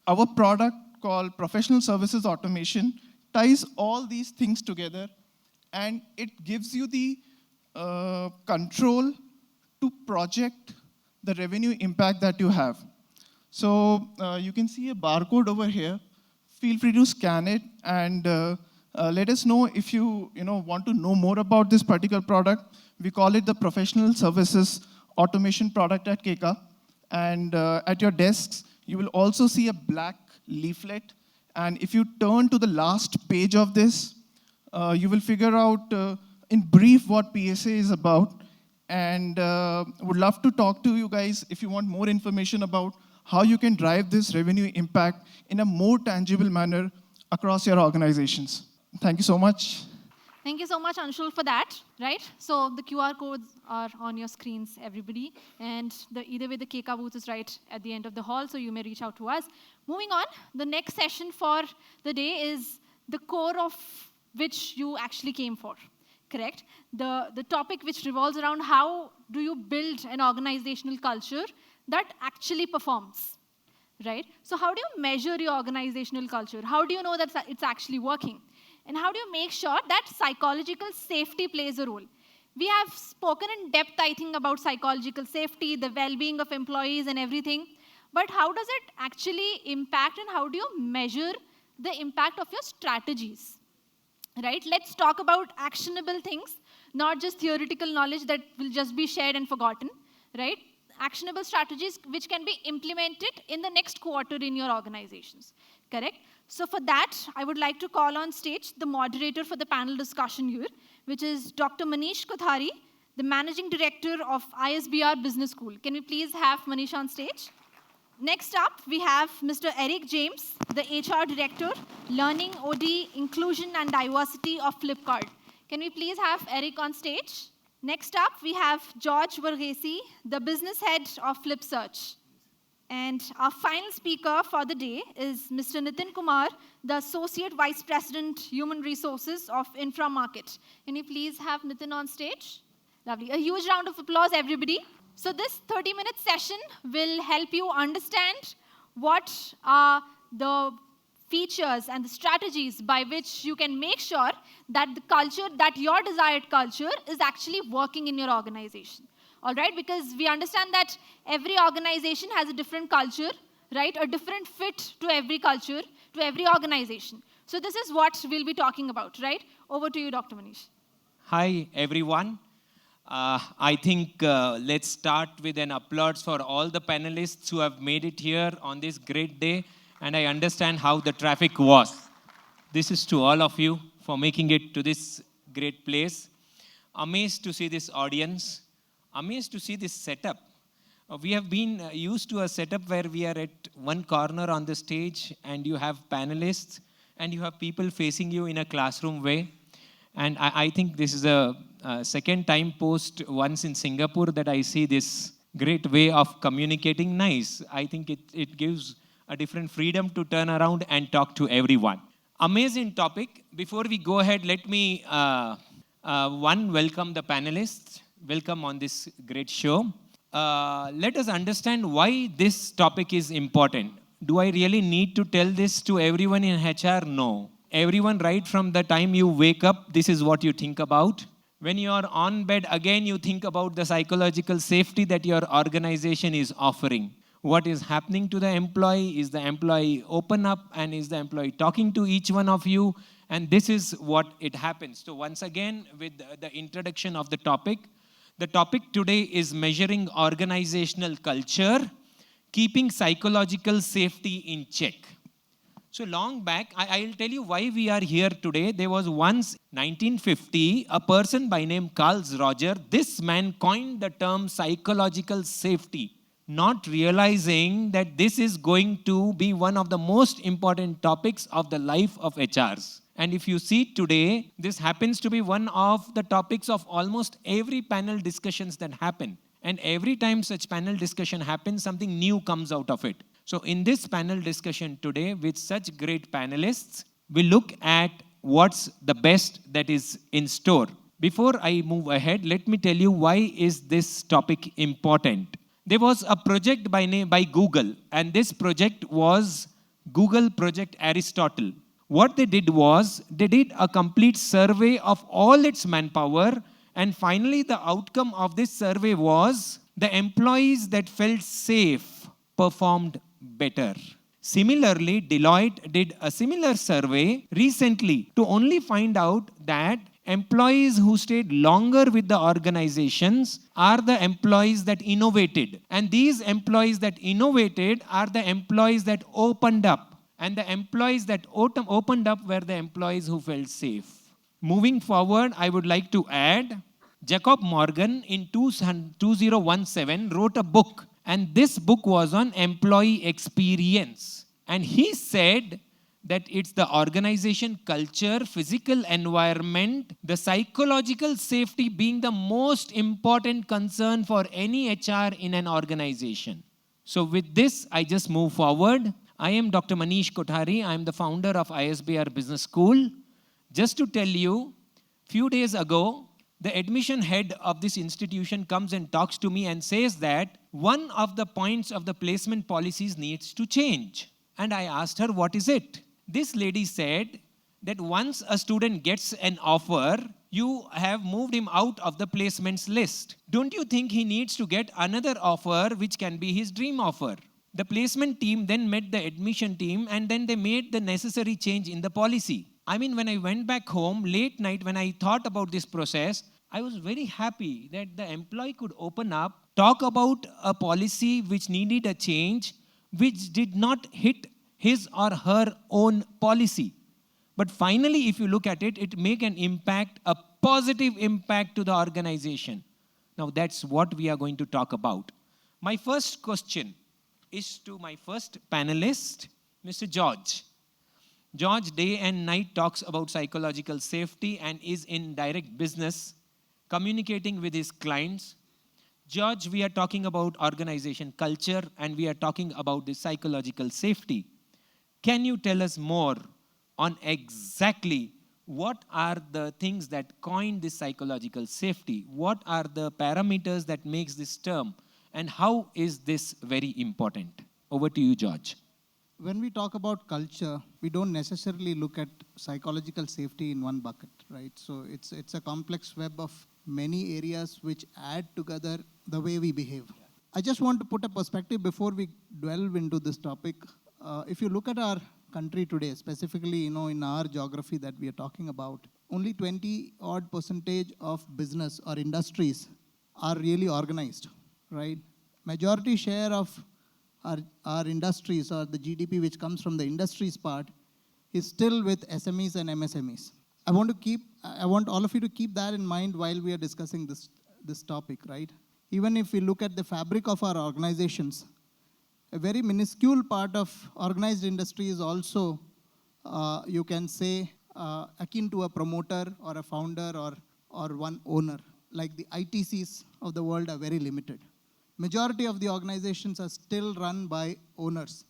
our product called Professional Services Automation ties all these things together, and it gives you the control to project the revenue impact that you have. So you can see a barcode over here. Feel free to scan it and let us know if you want to know more about this particular product. We call it the Professional Services Automation product at Keka. And at your desks, you will also see a black leaflet. And if you turn to the last page of this, you will figure out in brief what PSA is about. And would love to talk to you guys if you want more information about how you can drive this revenue impact in a more tangible manner across your organizations. Thank you so much. Thank you so much, Anshul, for that, right? So the QR codes are on your screens, everybody. And either way, the Keka booth is right at the end of the hall, so you may reach out to us. Moving on, the next session for the day is the core of which you actually came for, correct? The topic which revolves around how do you build an organizational culture that actually performs, right? So how do you measure your organizational culture? How do you know that it's actually working? And how do you make sure that psychological safety plays a role? We have spoken in depth, I think, about psychological safety, the well-being of employees and everything. But how does it actually impact, and how do you measure the impact of your strategies? Right? Let's talk about actionable things, not just theoretical knowledge that will just be shared and forgotten, right? Actionable strategies which can be implemented in the next quarter in your organizations, correct? So for that, I would like to call on stage the moderator for the panel discussion here, which is Dr. Manish Kothari, the Managing Director of ISBR Business School. Can we please have Manish on stage? Next up, we have Mr. Eric James, the HR Director, Learning, OD, Inclusion and Diversity of Flipkart. Can we please have Eric on stage? Next up, we have George Varghese, the Business Head of FlipSearch. And our final speaker for the day is Mr. Nitin Kumar, the Associate Vice President, Human Resources of Infra Market. Can you please have Nitin on stage? Lovely. A huge round of applause, everybody. So this 30-minute session will help you understand what are the features and the strategies by which you can make sure that the culture, that your desired culture is actually working in your organization. All right, because we understand that every organization has a different culture, right? A different fit to every culture, to every organization. So this is what we'll be talking about, right? Over to you, Dr. Manish. Hi, everyone. I think let's start with an applause for all the panelists who have made it here on this great day. And I understand how the traffic was. This is to all of you for making it to this great place. Amazed to see this audience. Amazed to see this setup. We have been used to a setup where we are at one corner on the stage and you have panelists and you have people facing you in a classroom way. And I think this is a second time post once in Singapore that I see this great way of communicating nice. I think it gives a different freedom to turn around and talk to everyone. Amazing topic. Before we go ahead, let me welcome the panelists. Welcome on this great show. Let us understand why this topic is important. Do I really need to tell this to everyone in HR? No. Everyone, right from the time you wake up, this is what you think about. When you are on bed, again, you think about the psychological safety that your organization is offering. What is happening to the employee? Is the employee open up, and is the employee talking to each one of you? And this is what it happens. So once again, with the introduction of the topic today is measuring organizational culture, keeping psychological safety in check. So long back, I'll tell you why we are here today. There was once, 1950, a person by name Carl Roger. This man coined the term psychological safety, not realizing that this is going to be one of the most important topics of the life of HRs. And if you see today, this happens to be one of the topics of almost every panel discussions that happen. And every time such panel discussion happens, something new comes out of it. So in this panel discussion today, with such great panelists, we look at what's the best that is in store. Before I move ahead, let me tell you why is this topic important. There was a project by Google, and this project was Google Project Aristotle. What they did was, they did a complete survey of all its manpower, and finally the outcome of this survey was the employees that felt safe performed better. Similarly, Deloitte did a similar survey recently to only find out that employees who stayed longer with the organizations are the employees that innovated. And these employees that innovated are the employees that opened up. And the employees that opened up were the employees who felt safe. Moving forward, I would like to add, Jacob Morgan in 2017 wrote a book. And this book was on employee experience. And he said that it's the organization culture, physical environment, the psychological safety being the most important concern for any HR in an organization. So with this, I just move forward. I am Dr. Manish Kothari. I am the founder of ISBR Business School. Just to tell you, few days ago, the admission head of this institution comes and talks to me and says that one of the points of the placement policies needs to change. And I asked her, what is it? This lady said that once a student gets an offer, you have moved him out of the placements list. Don't you think he needs to get another offer which can be his dream offer? The placement team then met the admission team and then they made the necessary change in the policy. I mean, when I went back home late night, when I thought about this process, I was very happy that the employee could open up, talk about a policy which needed a change, which did not hit his or her own policy. But finally, if you look at it, it make an impact, a positive impact to the organization. Now, that's what we are going to talk about. My first question is to my first panelist, Mr. George. George day and night talks about psychological safety and is in direct business, communicating with his clients. George, we are talking about organization culture and we are talking about the psychological safety. Can you tell us more on exactly what are the things that coin this psychological safety? What are the parameters that makes this term? And how is this very important? Over to you, George. When we talk about culture, we don't necessarily look at psychological safety in one bucket, right? So it's a complex web of many areas which add together the way we behave. I just want to put a perspective before we delve into this topic. If you look at our country today, specifically, in our geography that we are talking about, only 20% of business or industries are really organized, right? Majority share of our industries or the GDP which comes from the industries part is still with SMEs and MSMEs. I want all of you to keep that in mind while we are discussing this topic, right? Even if we look at the fabric of our organizations, a very minuscule part of organized industry is also, you can say, akin to a promoter or a founder or one owner. Like the ITCs of the world are very limited. Majority of the organizations are still run by owners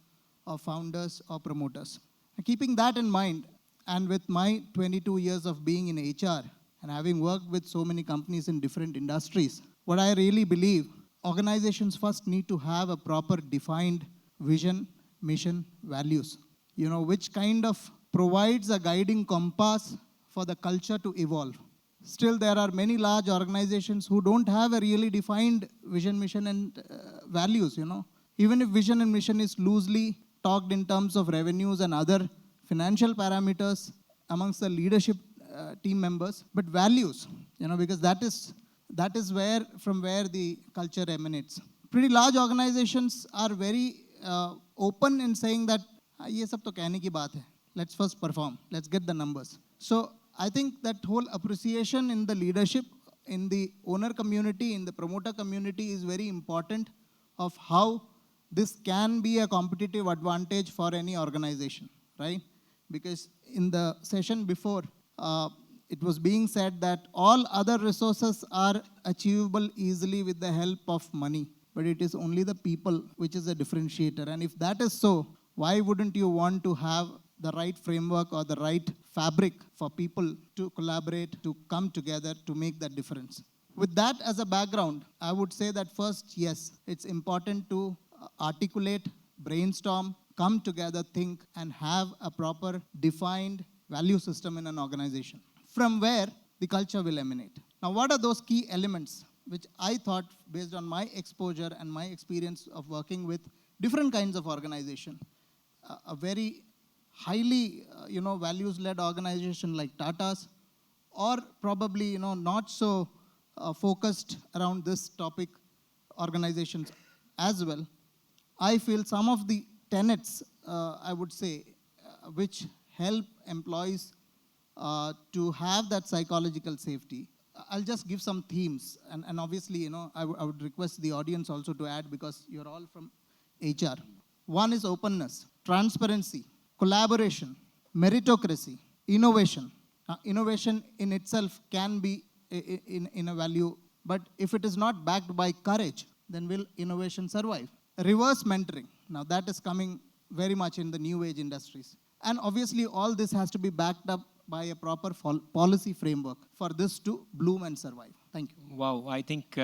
or founders or promoters. And keeping that in mind, and with my 22 years of being in HR and having worked with so many companies in different industries, what I really believe, organizations first need to have a proper defined vision, mission, values, which kind of provides a guiding compass for the culture to evolve. Still, there are many large organizations who don't have a really defined vision, mission, and values, Even if vision and mission is loosely talked in terms of revenues and other financial parameters amongst the leadership team members, but values, because that is from where the culture emanates. Pretty large organizations are very open in saying that ये सब तो कहने की बात है. Let's first perform. Let's get the numbers. So I think that whole appreciation in the leadership, in the owner community, in the promoter community is very important of how this can be a competitive advantage for any organization, right? Because in the session before, it was being said that all other resources are achievable easily with the help of money, but it is only the people which is a differentiator. And if that is so, why wouldn't you want to have the right framework or the right fabric for people to collaborate, to come together to make that difference? With that as a background, I would say that first, yes, it's important to articulate, brainstorm, come together, think, and have a proper defined value system in an organization, from where the culture will emanate. Now, what are those key elements which I thought, based on my exposure and my experience of working with different kinds of organization, a very highly, values-led organization like Tata's, or probably, not so focused around this topic organizations as well, I feel some of the tenets, I would say, which help employees to have that psychological safety. I'll just give some themes, and obviously, I would request the audience also to add, because you're all from HR. One is openness, transparency, collaboration, meritocracy, innovation. Innovation in itself can be in a value, but if it is not backed by courage, then will innovation survive? Reverse mentoring. Now that is coming very much in the new age industries. And obviously all this has to be backed up by a proper policy framework for this to bloom and survive. Thank you. Wow, I think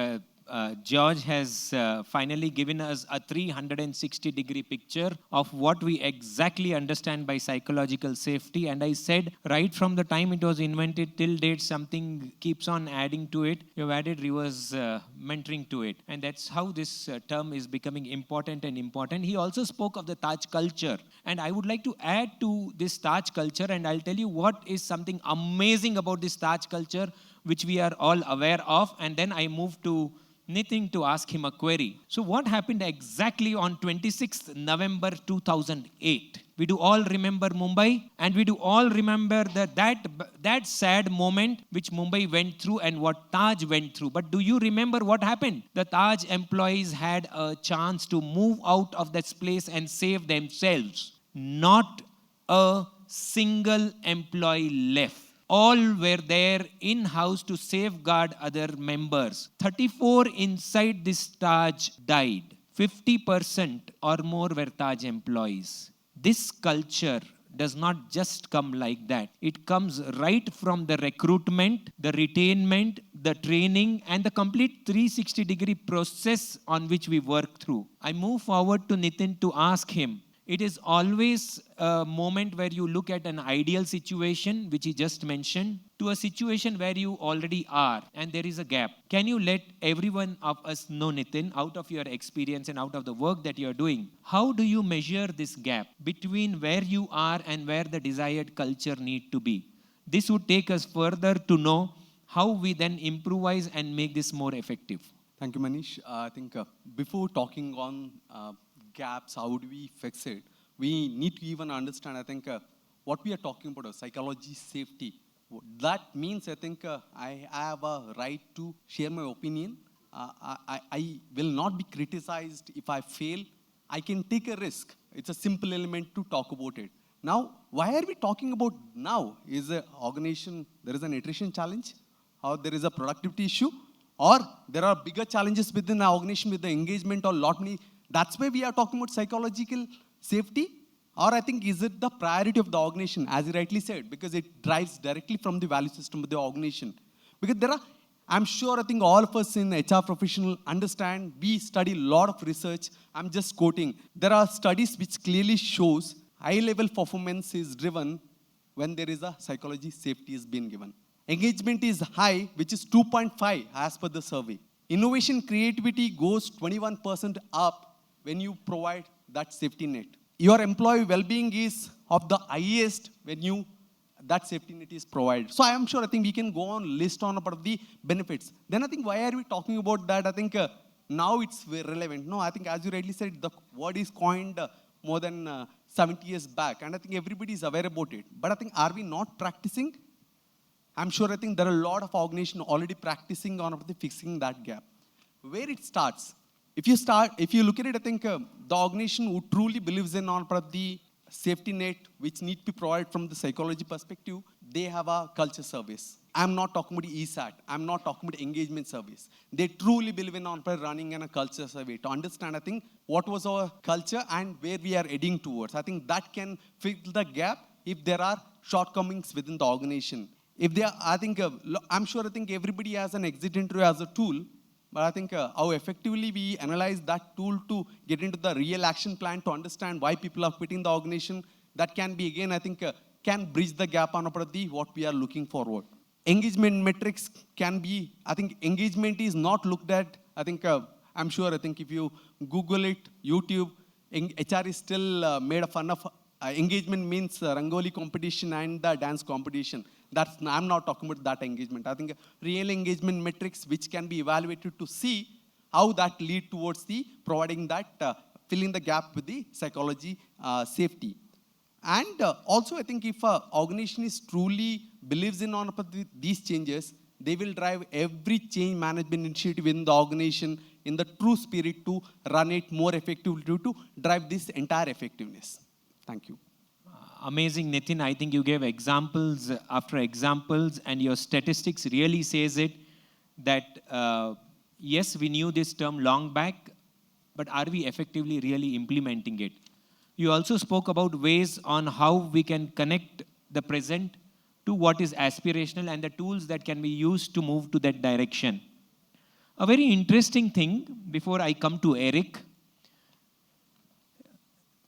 George has finally given us a 360-degree picture of what we exactly understand by psychological safety. And I said, right from the time it was invented till date, something keeps on adding to it. You've added reverse mentoring to it. And that's how this term is becoming important and important. He also spoke of the Taj culture. And I would like to add to this Taj culture, and I'll tell you what is something amazing about this Taj culture, which we are all aware of. And then I move to Nitin to ask him a query. So what happened exactly on 26th November 2008? We do all remember Mumbai, and we do all remember that sad moment which Mumbai went through and what Taj went through. But do you remember what happened? The Taj employees had a chance to move out of that place and save themselves. Not a single employee left. All were there in-house to safeguard other members. 34 inside this Taj died. 50% or more were Taj employees. This culture does not just come like that. It comes right from the recruitment, the retainment, the training, and the complete 360-degree process on which we work through. I move forward to Nitin to ask him. It is always a moment where you look at an ideal situation, which he just mentioned, to a situation where you already are, and there is a gap. Can you let everyone of us know, Nitin, out of your experience and out of the work that you're doing, how do you measure this gap between where you are and where the desired culture need to be? This would take us further to know how we then improvise and make this more effective. Thank you, Manish. I think before talking on gaps, how do we fix it? We need to even understand, I think, what we are talking about, psychology safety. That means, I think, I have a right to share my opinion. I will not be criticized if I fail. I can take a risk. It's a simple element to talk about it. Now, why are we talking about now? Is an organization, there is an attrition challenge, or there is a productivity issue, or there are bigger challenges within the organization with the engagement or lot many. That's why we are talking about psychological safety. Or I think, is it the priority of the organization, as you rightly said, because it drives directly from the value system of the organization. Because there are, I'm sure, I think all of us in HR professional understand, we study a lot of research. I'm just quoting. There are studies which clearly shows high-level performance is driven when there is a psychology safety is being given. Engagement is high, which is 2.5 as per the survey. Innovation creativity goes 21% up when you provide that safety net. Your employee well-being is of the highest when that safety net is provided. So I am sure, I think we can go on list on about the benefits. Then I think, why are we talking about that? I think now it's very relevant. No, I think as you rightly said, the word is coined more than 70 years back, and I think everybody is aware about it. But I think, are we not practicing? I'm sure I think there are a lot of organizations already practicing on fixing that gap. Where it starts, if you look at it, I think the organization who truly believes in on the safety net, which need to be provided from the psychology perspective, they have a culture service. I'm not talking about ESAT. I'm not talking about engagement service. They truly believe in on running in a culture survey to understand, I think, what was our culture and where we are heading towards. I think that can fill the gap if there are shortcomings within the organization. If they are, I think, I'm sure I think everybody has an exit interview as a tool, but I think how effectively we analyze that tool to get into the real action plan to understand why people are quitting the organization, that can be, again, I think, can bridge the gap on what we are looking forward. Engagement metrics can be, I think engagement is not looked at, I think, I'm sure, I think if you Google it, YouTube, HR is still made fun of. Engagement means Rangoli competition and the dance competition. I'm not talking about that engagement. I think real engagement metrics which can be evaluated to see how that lead towards the providing that, filling the gap with the psychology safety. And also, I think if an organization is truly believes in on these changes, they will drive every change management initiative in the organization in the true spirit to run it more effectively to drive this entire effectiveness. Thank you. Amazing, Nitin. I think you gave examples after examples, and your statistics really says it that, yes, we knew this term long back, but are we effectively really implementing it? You also spoke about ways on how we can connect the present to what is aspirational and the tools that can be used to move to that direction. A very interesting thing, before I come to Eric,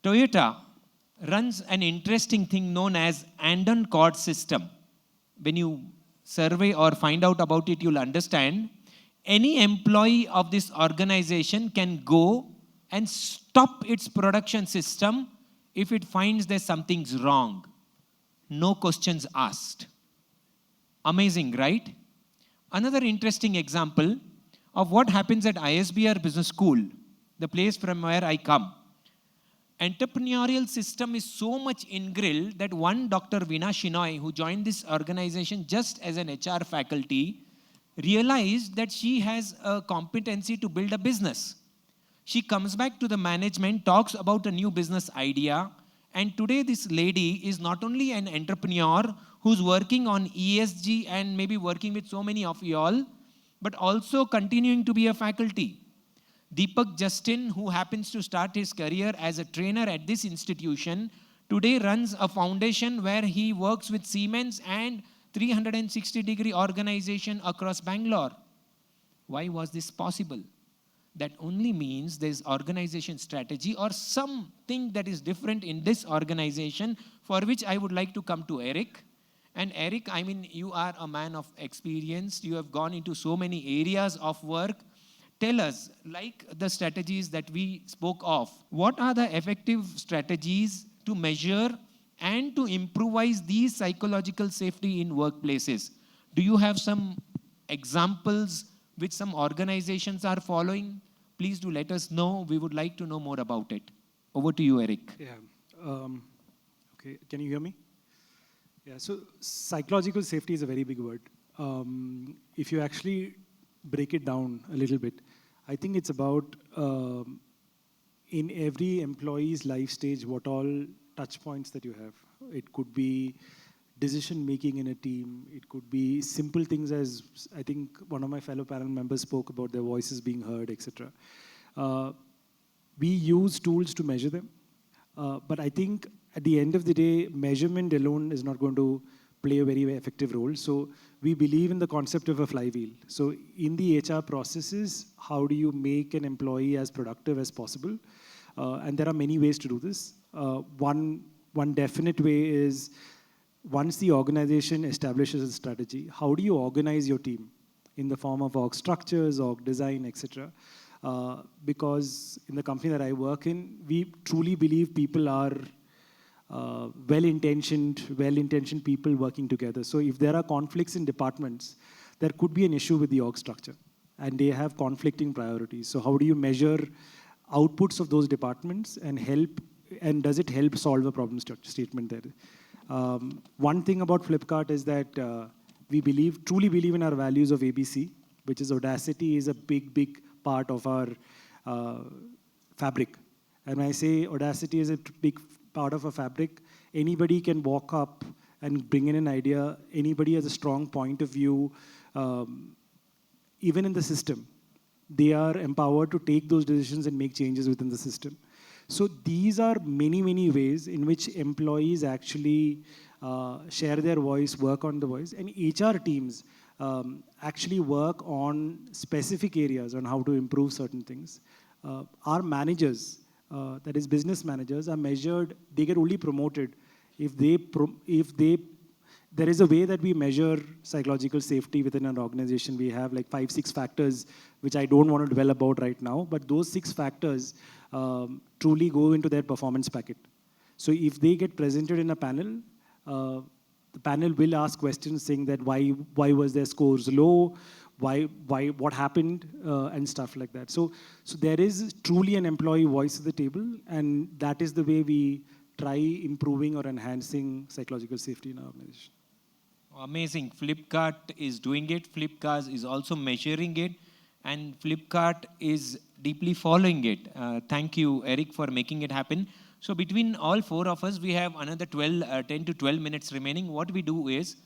Toyota runs an interesting thing known as Andon Cord system. When you survey or find out about it, you'll understand any employee of this organization can go and stop its production system if it finds there's something's wrong. No questions asked. Amazing, right? Another interesting example of what happens at ISBR Business School, the place from where I come. Entrepreneurial system is so much ingrained that one Dr. Veena Shinoy, who joined this organization just as an HR faculty, realized that she has a competency to build a business. She comes back to the management, talks about a new business idea, and today this lady is not only an entrepreneur who's working on ESG and maybe working with so many of y'all, but also continuing to be a faculty. Deepak Justin, who happens to start his career as a trainer at this institution, today runs a foundation where he works with Siemens and 360-degree organization across Bangalore. Why was this possible? That only means there's organization strategy or something that is different in this organization, for which I would like to come to Eric. And Eric, I mean, you are a man of experience. You have gone into so many areas of work. Tell us, like the strategies that we spoke of, what are the effective strategies to measure and to improvise these psychological safety in workplaces? Do you have some examples which some organizations are following? Please do let us know. We would like to know more about it. Over to you, Eric. Yeah. Okay. Can you hear me? Yeah. So psychological safety is a very big word. If you actually break it down a little bit, I think it's about in every employee's life stage, what all touch points that you have. It could be decision making in a team. It could be simple things as, I think one of my fellow panel members spoke about their voices being heard, etc. We use tools to measure them. But I think at the end of the day, measurement alone is not going to play a very effective role. So we believe in the concept of a flywheel. So in the HR processes, how do you make an employee as productive as possible? And there are many ways to do this. One definite way is, once the organization establishes a strategy, how do you organize your team in the form of org structures, org design, etc.? Because in the company that I work in, we truly believe people are well-intentioned people working together. So if there are conflicts in departments, there could be an issue with the org structure, and they have conflicting priorities. So how do you measure outputs of those departments and help and does it help solve a problem statement there? One thing about Flipkart is that we truly believe in our values of ABC, which is audacity is a big part of our fabric. And when I say audacity is a big part of a fabric, anybody can walk up and bring in an idea. Anybody has a strong point of view, even in the system. They are empowered to take those decisions and make changes within the system. So these are many ways in which employees actually share their voice, work on the voice, and HR teams actually work on specific areas on how to improve certain things. Our managers, that is business managers, are measured, they get only promoted if there is a way that we measure psychological safety within an organization. We have like 5-6 factors, which I don't want to dwell about right now, but those 6 factors truly go into their performance packet. So if they get presented in a panel, the panel will ask questions saying that why was their scores low, what happened, and stuff like that. So there is truly an employee voice at the table, and that is the way we try improving or enhancing psychological safety in our organization. Amazing. Flipkart is doing it. Flipkart is also measuring it. And Flipkart is deeply following it. Thank you, Eric, for making it happen. So between all 4 of us, we have another 10 to 12 minutes remaining. What we do is,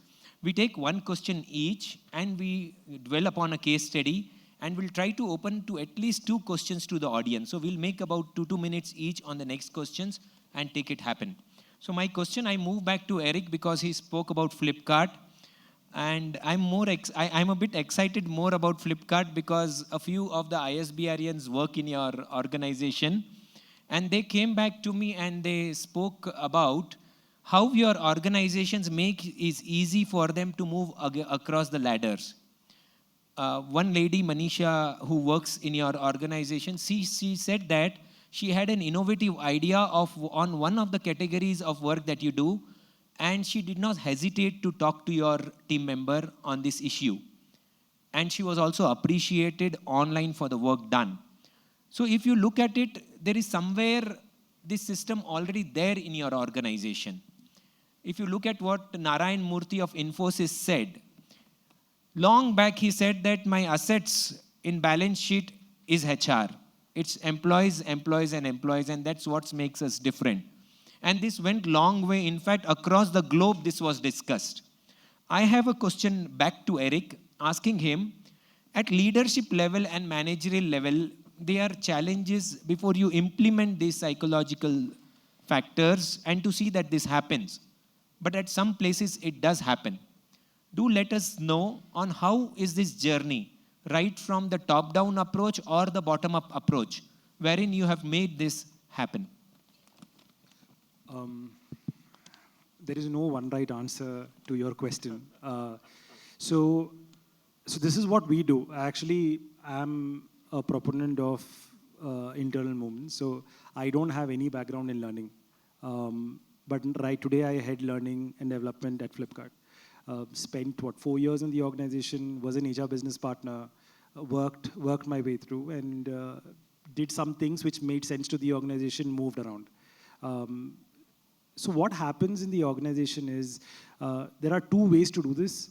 we take one question each, and we dwell upon a case study, and we'll try to open to at least 2 questions to the audience. So we'll make about 2 minutes each on the next questions and take it happen. So my question, I move back to Eric because he spoke about Flipkart. And I'm a bit excited more about Flipkart because a few of the ISBRians work in your organization. And they came back to me and they spoke about how your organizations make it easy for them to move across the ladders. One lady, Manisha, who works in your organization, she said that she had an innovative idea on one of the categories of work that you do, and she did not hesitate to talk to your team member on this issue. And she was also appreciated online for the work done. So if you look at it, there is somewhere this system already there in your organization. If you look at what Narayan Murthy of Infosys said, long back he said that my assets in balance sheet is HR. It's employees, employees, and employees, and that's what makes us different. And this went long way. In fact, across the globe, this was discussed. I have a question back to Eric, asking him, at leadership level and managerial level, there are challenges before you implement these psychological factors and to see that this happens. But at some places, it does happen. Do let us know on how is this journey, right from the top-down approach or the bottom-up approach, wherein you have made this happen. There is no one right answer to your question. So this is what we do. Actually, I'm a proponent of internal movement. So I don't have any background in learning. But right today, I head learning and development at Flipkart. Spent 4 years in the organization, was an HR business partner, worked my way through, and did some things which made sense to the organization, moved around. So what happens in the organization is, there are 2 ways to do this.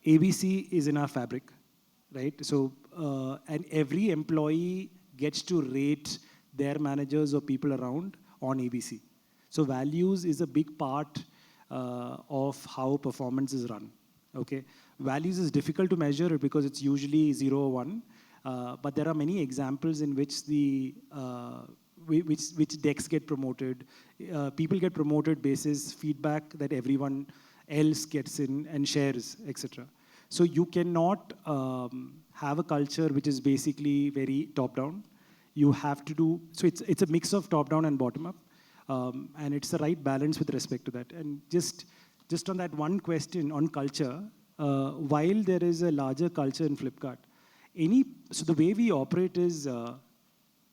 ABC is in our fabric, right? So, and every employee gets to rate their managers or people around on ABC. So values is a big part of how performance is run, okay? Values is difficult to measure because it's usually 0 or 1, but there are many examples in which which decks get promoted. People get promoted basis feedback that everyone else gets in and shares, etc. So you cannot have a culture which is basically very top-down. You have to do, so it's a mix of top-down and bottom-up, and it's the right balance with respect to that. And just on that one question on culture, while there is a larger culture in Flipkart, so the way we operate is,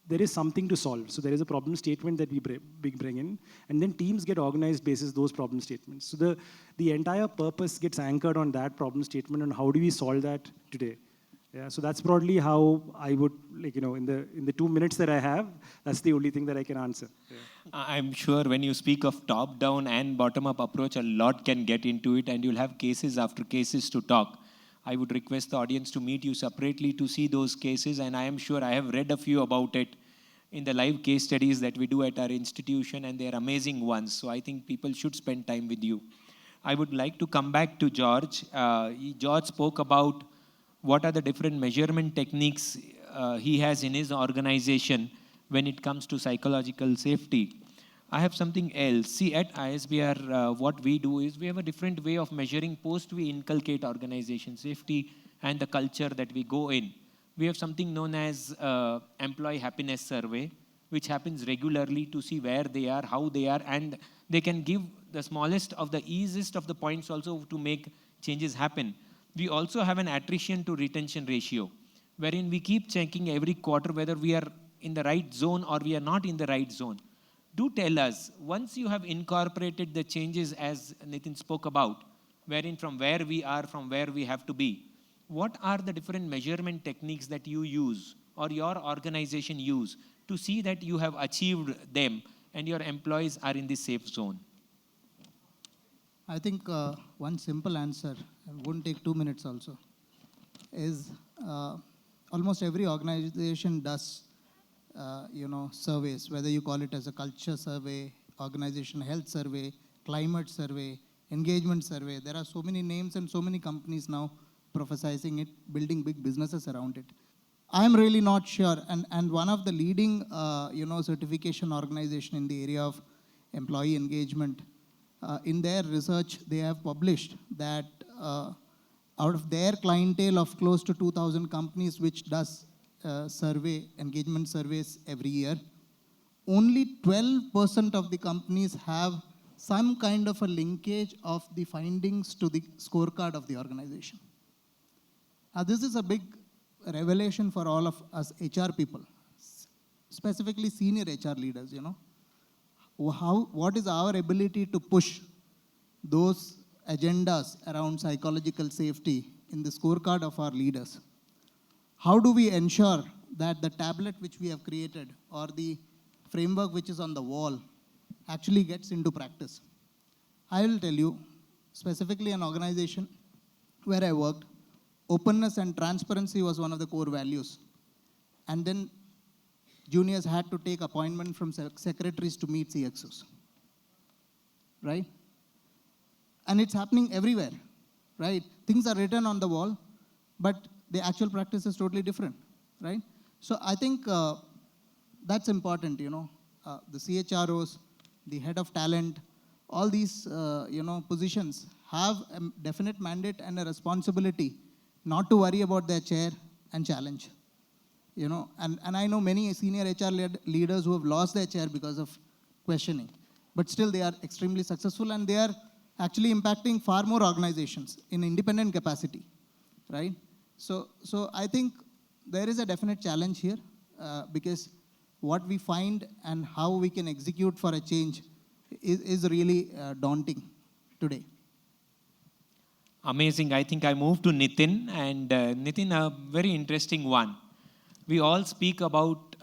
there is something to solve. So there is a problem statement that we bring in, and then teams get organized basis those problem statements. So the entire purpose gets anchored on that problem statement, and how do we solve that today? Yeah, so that's broadly how I would, in the 2 minutes that I have, that's the only thing that I can answer. Yeah. I'm sure when you speak of top-down and bottom-up approach, a lot can get into it, and you'll have cases after cases to talk. I would request the audience to meet you separately to see those cases, and I am sure I have read a few about it in the live case studies that we do at our institution, and they're amazing ones. So I think people should spend time with you. I would like to come back to George. George spoke about what are the different measurement techniques he has in his organization when it comes to psychological safety. I have something else. See, at ISBR, what we do is we have a different way of measuring post we inculcate organization safety and the culture that we go in. We have something known as employee happiness survey, which happens regularly to see where they are, how they are, and they can give the smallest of the easiest of the points also to make changes happen. We also have an attrition to retention ratio, wherein we keep checking every quarter whether we are in the right zone or we are not in the right zone. Do tell us, once you have incorporated the changes as Nitin spoke about, wherein from where we are, from where we have to be, what are the different measurement techniques that you use or your organization use to see that you have achieved them and your employees are in the safe zone? I think one simple answer, it won't take 2 minutes also, is almost every organization does surveys, whether you call it as a culture survey, organization health survey, climate survey, engagement survey. There are so many names and so many companies now prophesizing it, building big businesses around it. I'm really not sure. And one of the leading, certification organization in the area of employee engagement, in their research, they have published that out of their clientele of close to 2,000 companies, which does engagement surveys every year, only 12% of the companies have some kind of a linkage of the findings to the scorecard of the organization. This is a big revelation for all of us HR people, specifically senior HR leaders, What is our ability to push those agendas around psychological safety in the scorecard of our leaders? How do we ensure that the tablet which we have created or the framework which is on the wall actually gets into practice? I will tell you, specifically an organization where I worked, openness and transparency was one of the core values. And then juniors had to take appointment from secretaries to meet CXOs, right? And it's happening everywhere, right? Things are written on the wall, but the actual practice is totally different, right? So I think that's important, the CHROs, the head of talent, all these, positions have a definite mandate and a responsibility not to worry about their chair and challenge. And I know many senior HR leaders who have lost their chair because of questioning, but still they are extremely successful and they are actually impacting far more organizations in independent capacity, right? So I think there is a definite challenge here because what we find and how we can execute for a change is really daunting today. Amazing. I think I move to Nitin, and Nitin, a very interesting one. We all speak about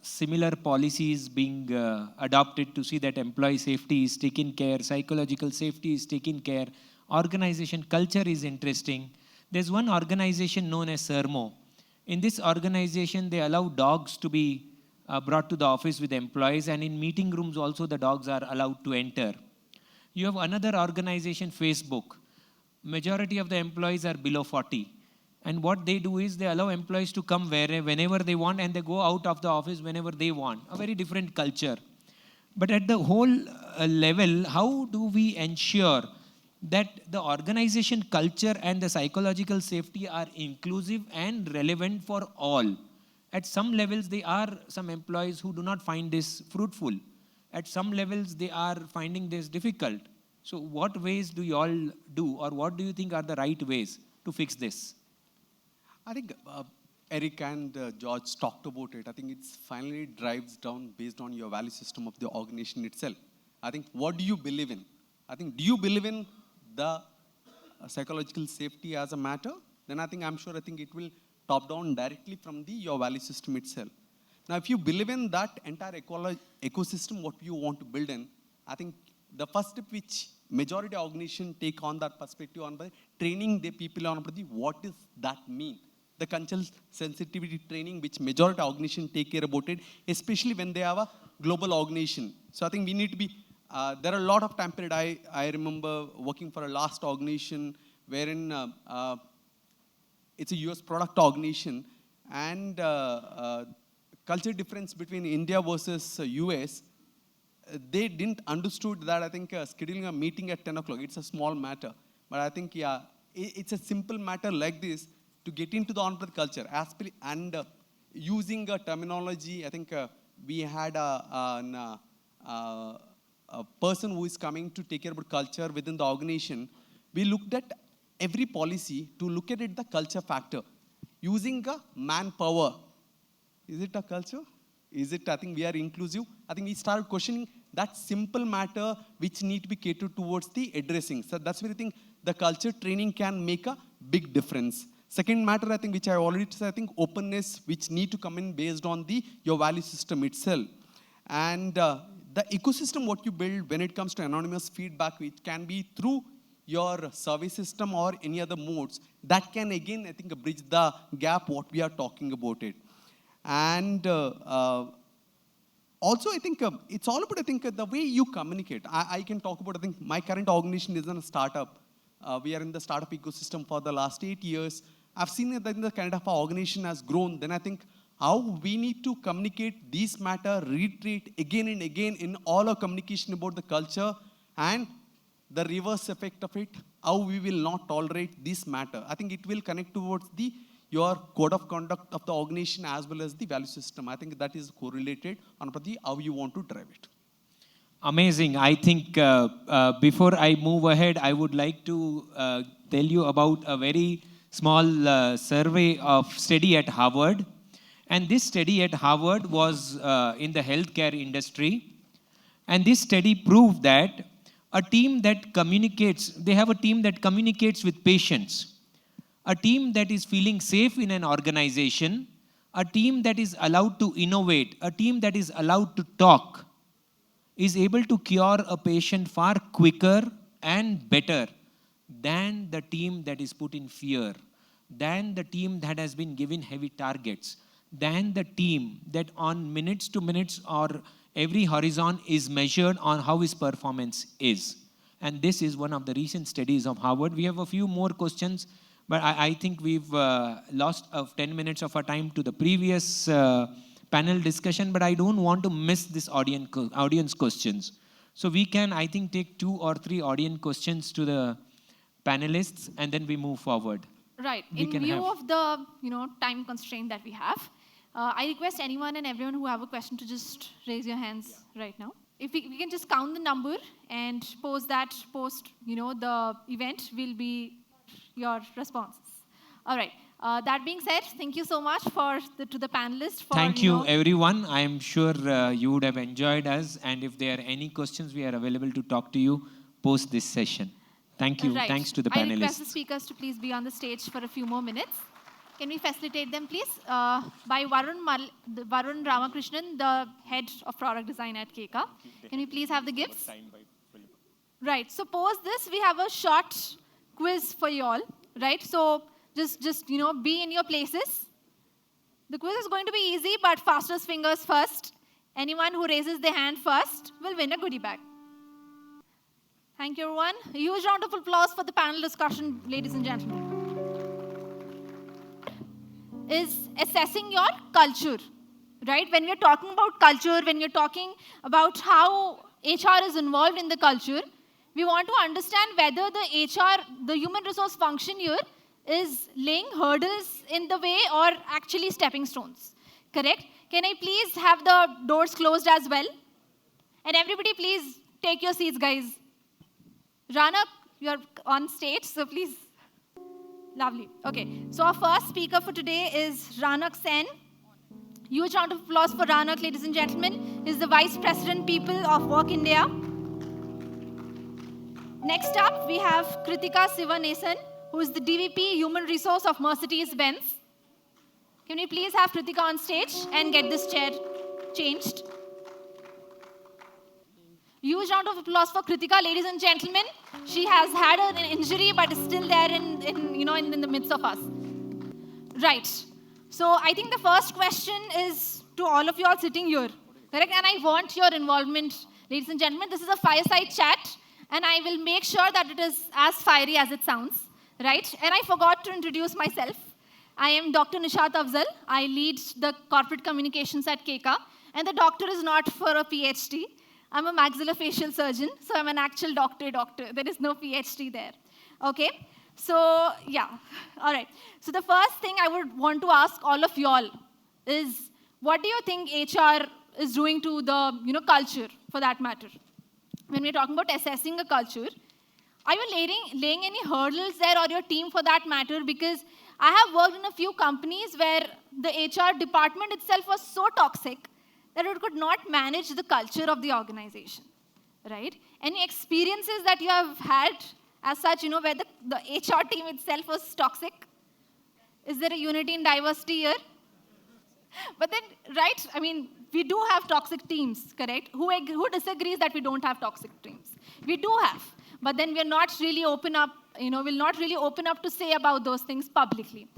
similar policies being adopted to see that employee safety is taken care, psychological safety is taken care, organization culture is interesting. There's one organization known as CERMO. In this organization, they allow dogs to be brought to the office with employees, and in meeting rooms also the dogs are allowed to enter. You have another organization, Facebook. Majority of the employees are below 40. And what they do is they allow employees to come whenever they want, and they go out of the office whenever they want. A very different culture. But at the whole level, how do we ensure that the organization culture and the psychological safety are inclusive and relevant for all? At some levels, there are some employees who do not find this fruitful. At some levels, they are finding this difficult. So what ways do you all do, or what do you think are the right ways to fix this? I think Eric and George talked about it. I think it's finally drives down based on your value system of the organization itself. I think, what do you believe in? I think, do you believe in the psychological safety as a matter? Then I'm sure it will top down directly from your value system itself. Now, if you believe in that entire ecosystem, what you want to build in, I think the first step which majority organization take on that perspective on by training the people on what does that mean. The cultural sensitivity training which majority organization take care about it, especially when they have a global organization. So I think we need to be, there are a lot of time period, I remember working for a last organization wherein it's a US product organization, and culture difference between India versus US, they didn't understood that. I think scheduling a meeting at 10 o'clock, it's a small matter. But I think, yeah, it's a simple matter like this to get into the on-premise culture. And using a terminology, I think we had a person who is coming to take care about culture within the organization. We looked at every policy to look at it the culture factor. Using a manpower. Is it a culture? Is it, I think we are inclusive? I think we started questioning that simple matter which need to be catered towards the addressing. So that's where I think the culture training can make a big difference. Second matter, I think, which I already said, I think openness, which need to come in based on your value system itself. And the ecosystem what you build when it comes to anonymous feedback, which can be through your survey system or any other modes, that can again, I think, bridge the gap what we are talking about it. And also, I think it's all about, I think, the way you communicate. I can talk about, I think, my current organization is in a startup. We are in the startup ecosystem for the last 8 years. I've seen that the kind of our organization has grown. Then I think how we need to communicate these matter, reiterate again and again in all our communication about the culture and the reverse effect of it, how we will not tolerate this matter. I think it will connect towards your code of conduct of the organization as well as the value system. I think that is correlated on how you want to drive it. Amazing. I think before I move ahead, I would like to tell you about a very small survey of study at Harvard. And this study at Harvard was in the healthcare industry. And this study proved that a team that communicates, they have a team that communicates with patients, a team that is feeling safe in an organization, a team that is allowed to innovate, a team that is allowed to talk, is able to cure a patient far quicker and better than the team that is put in fear, than the team that has been given heavy targets, than the team that on minutes to minutes or every horizon is measured on how his performance is. And this is one of the recent studies of Harvard. We have a few more questions, but I think we've lost 10 minutes of our time to the previous panel discussion, but I don't want to miss this audience questions. So we can, I think, take 2 or 3 audience questions to the panelists, and then we move forward. Right. In view of the time constraint that we have, I request anyone and everyone who have a question to just raise your hands right now. If we can just count the number and post the event will be your responses. All right. That being said, thank you so much to the panelists. Thank you, everyone. I am sure you would have enjoyed us. And if there are any questions, we are available to talk to you post this session. Thank you. Right. Thanks to the panelists. I request the speakers to please be on the stage for a few more minutes. Can we facilitate them, please? By Varun Ramakrishnan, the head of product design at Keka. Can we please have the gifts? Right. So post this, we have a short quiz for you all. Right. So just be in your places. The quiz is going to be easy, but fastest fingers first. Anyone who raises their hand first will win a goodie bag. Thank you, everyone. A huge round of applause for the panel discussion, ladies and gentlemen. Is assessing your culture, right? When we're talking about culture, when we're talking about how HR is involved in the culture, we want to understand whether the human resource function here is laying hurdles in the way or actually stepping stones, correct? Can I please have the doors closed as well? And everybody please take your seats, guys. Ranak, you're on stage, so please. Lovely. Okay, so our first speaker for today is Ranak Sen. Huge round of applause for Ranak, ladies and gentlemen. He's the Vice President People of Work India. Next up, we have Kritika Sivanesan, who is the DVP Human Resource of Mercedes-Benz. Can we please have Kritika on stage and get this chair changed? Huge round of applause for Kritika, ladies and gentlemen. She has had an injury, but is still there in the midst of us. Right. So I think the first question is to all of you all sitting here, correct? And I want your involvement, ladies and gentlemen. This is a fireside chat, and I will make sure that it is as fiery as it sounds, right? And I forgot to introduce myself. I am Dr. Nishat Afzal. I lead the corporate communications at Keka, and the doctor is not for a PhD. I'm a maxillofacial surgeon, so I'm an actual doctor. There is no PhD there, okay? So, yeah, all right. So the first thing I would want to ask all of y'all is, what do you think HR is doing to the culture, for that matter? When we're talking about assessing a culture, are you laying any hurdles there, or your team for that matter? Because I have worked in a few companies where the HR department itself was so toxic that it could not manage the culture of the organization, right? Any experiences that you have had as such, where the HR team itself was toxic? Is there a unity in diversity here? But then, right, I mean, we do have toxic teams, correct? Who disagrees that we don't have toxic teams? We do have, but then we're not really open up, will not really open up to say about those things publicly,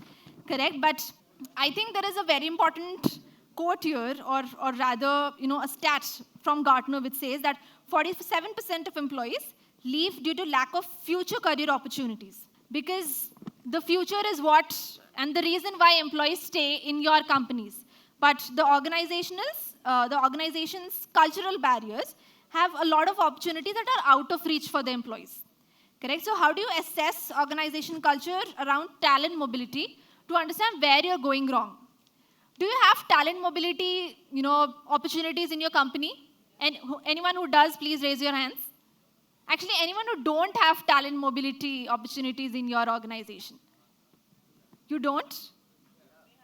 correct? But I think there is a very important quote here, or rather, a stat from Gartner which says that 47% of employees leave due to lack of future career opportunities. Because the future is what, and the reason why employees stay in your companies. But the organization's cultural barriers have a lot of opportunities that are out of reach for the employees. Correct? So how do you assess organization culture around talent mobility to understand where you're going wrong? Do you have talent mobility, opportunities in your company? And anyone who does, please raise your hands. Actually, anyone who don't have talent mobility opportunities in your organization? You don't?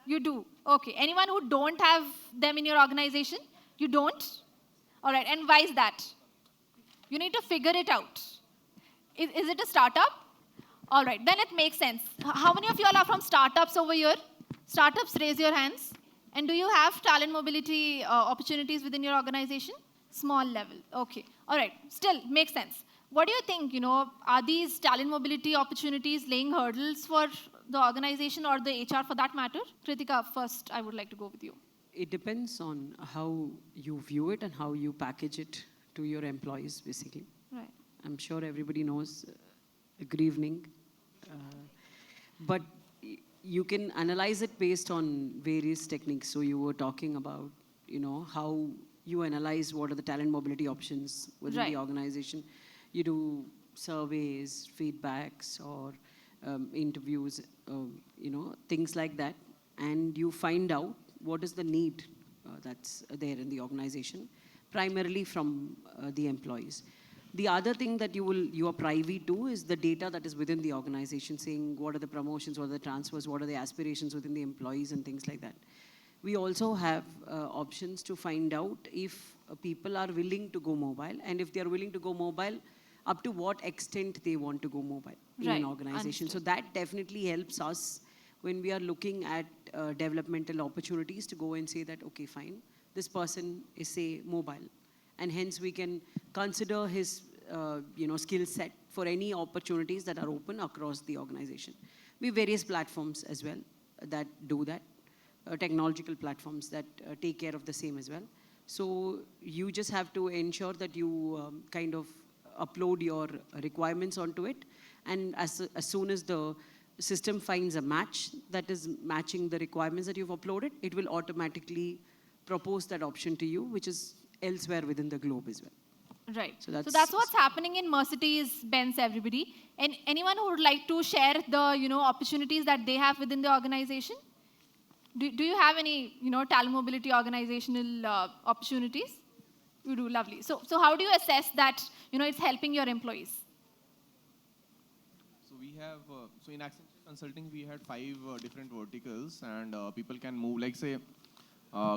You do. Okay. Anyone who don't have them in your organization? You don't? All right. And why is that? You need to figure it out. Is it a startup? All right. Then it makes sense. How many of you all are from startups over here? Startups, raise your hands. And do you have talent mobility opportunities within your organization? Small level. Okay. All right. Still makes sense. What do you think, are these talent mobility opportunities laying hurdles for the organization or the HR for that matter? Kritika, first, I would like to go with you. It depends on how you view it and how you package it to your employees, basically. Right. I'm sure everybody knows good evening. But you can analyze it based on various techniques. So you were talking about, how you analyze what are the talent mobility options within the organization. You do surveys, feedbacks, or interviews, things like that. And you find out what is the need that's there in the organization, primarily from the employees. The other thing that you are privy to is the data that is within the organization, saying what are the promotions, what are the transfers, what are the aspirations within the employees, and things like that. We also have options to find out if people are willing to go mobile, and if they are willing to go mobile, up to what extent they want to go mobile in an organization. So that definitely helps us when we are looking at developmental opportunities to go and say that, okay, fine, this person is, say, mobile. And hence we can consider his skill set for any opportunities that are open across the organization. We have various platforms as well that do that, technological platforms that take care of the same as well. So you just have to ensure that you kind of upload your requirements onto it. And as soon as the system finds a match that is matching the requirements that you've uploaded, it will automatically propose that option to you, which is elsewhere within the globe as well. Right. So that's what's happening in Mercedes-Benz, everybody. And anyone who would like to share the opportunities that they have within the organization? Do you have any talent mobility organizational opportunities? You do, lovely. So how do you assess that it's helping your employees? So we have in Accenture Consulting we had 5 different verticals, and people can move. Like say,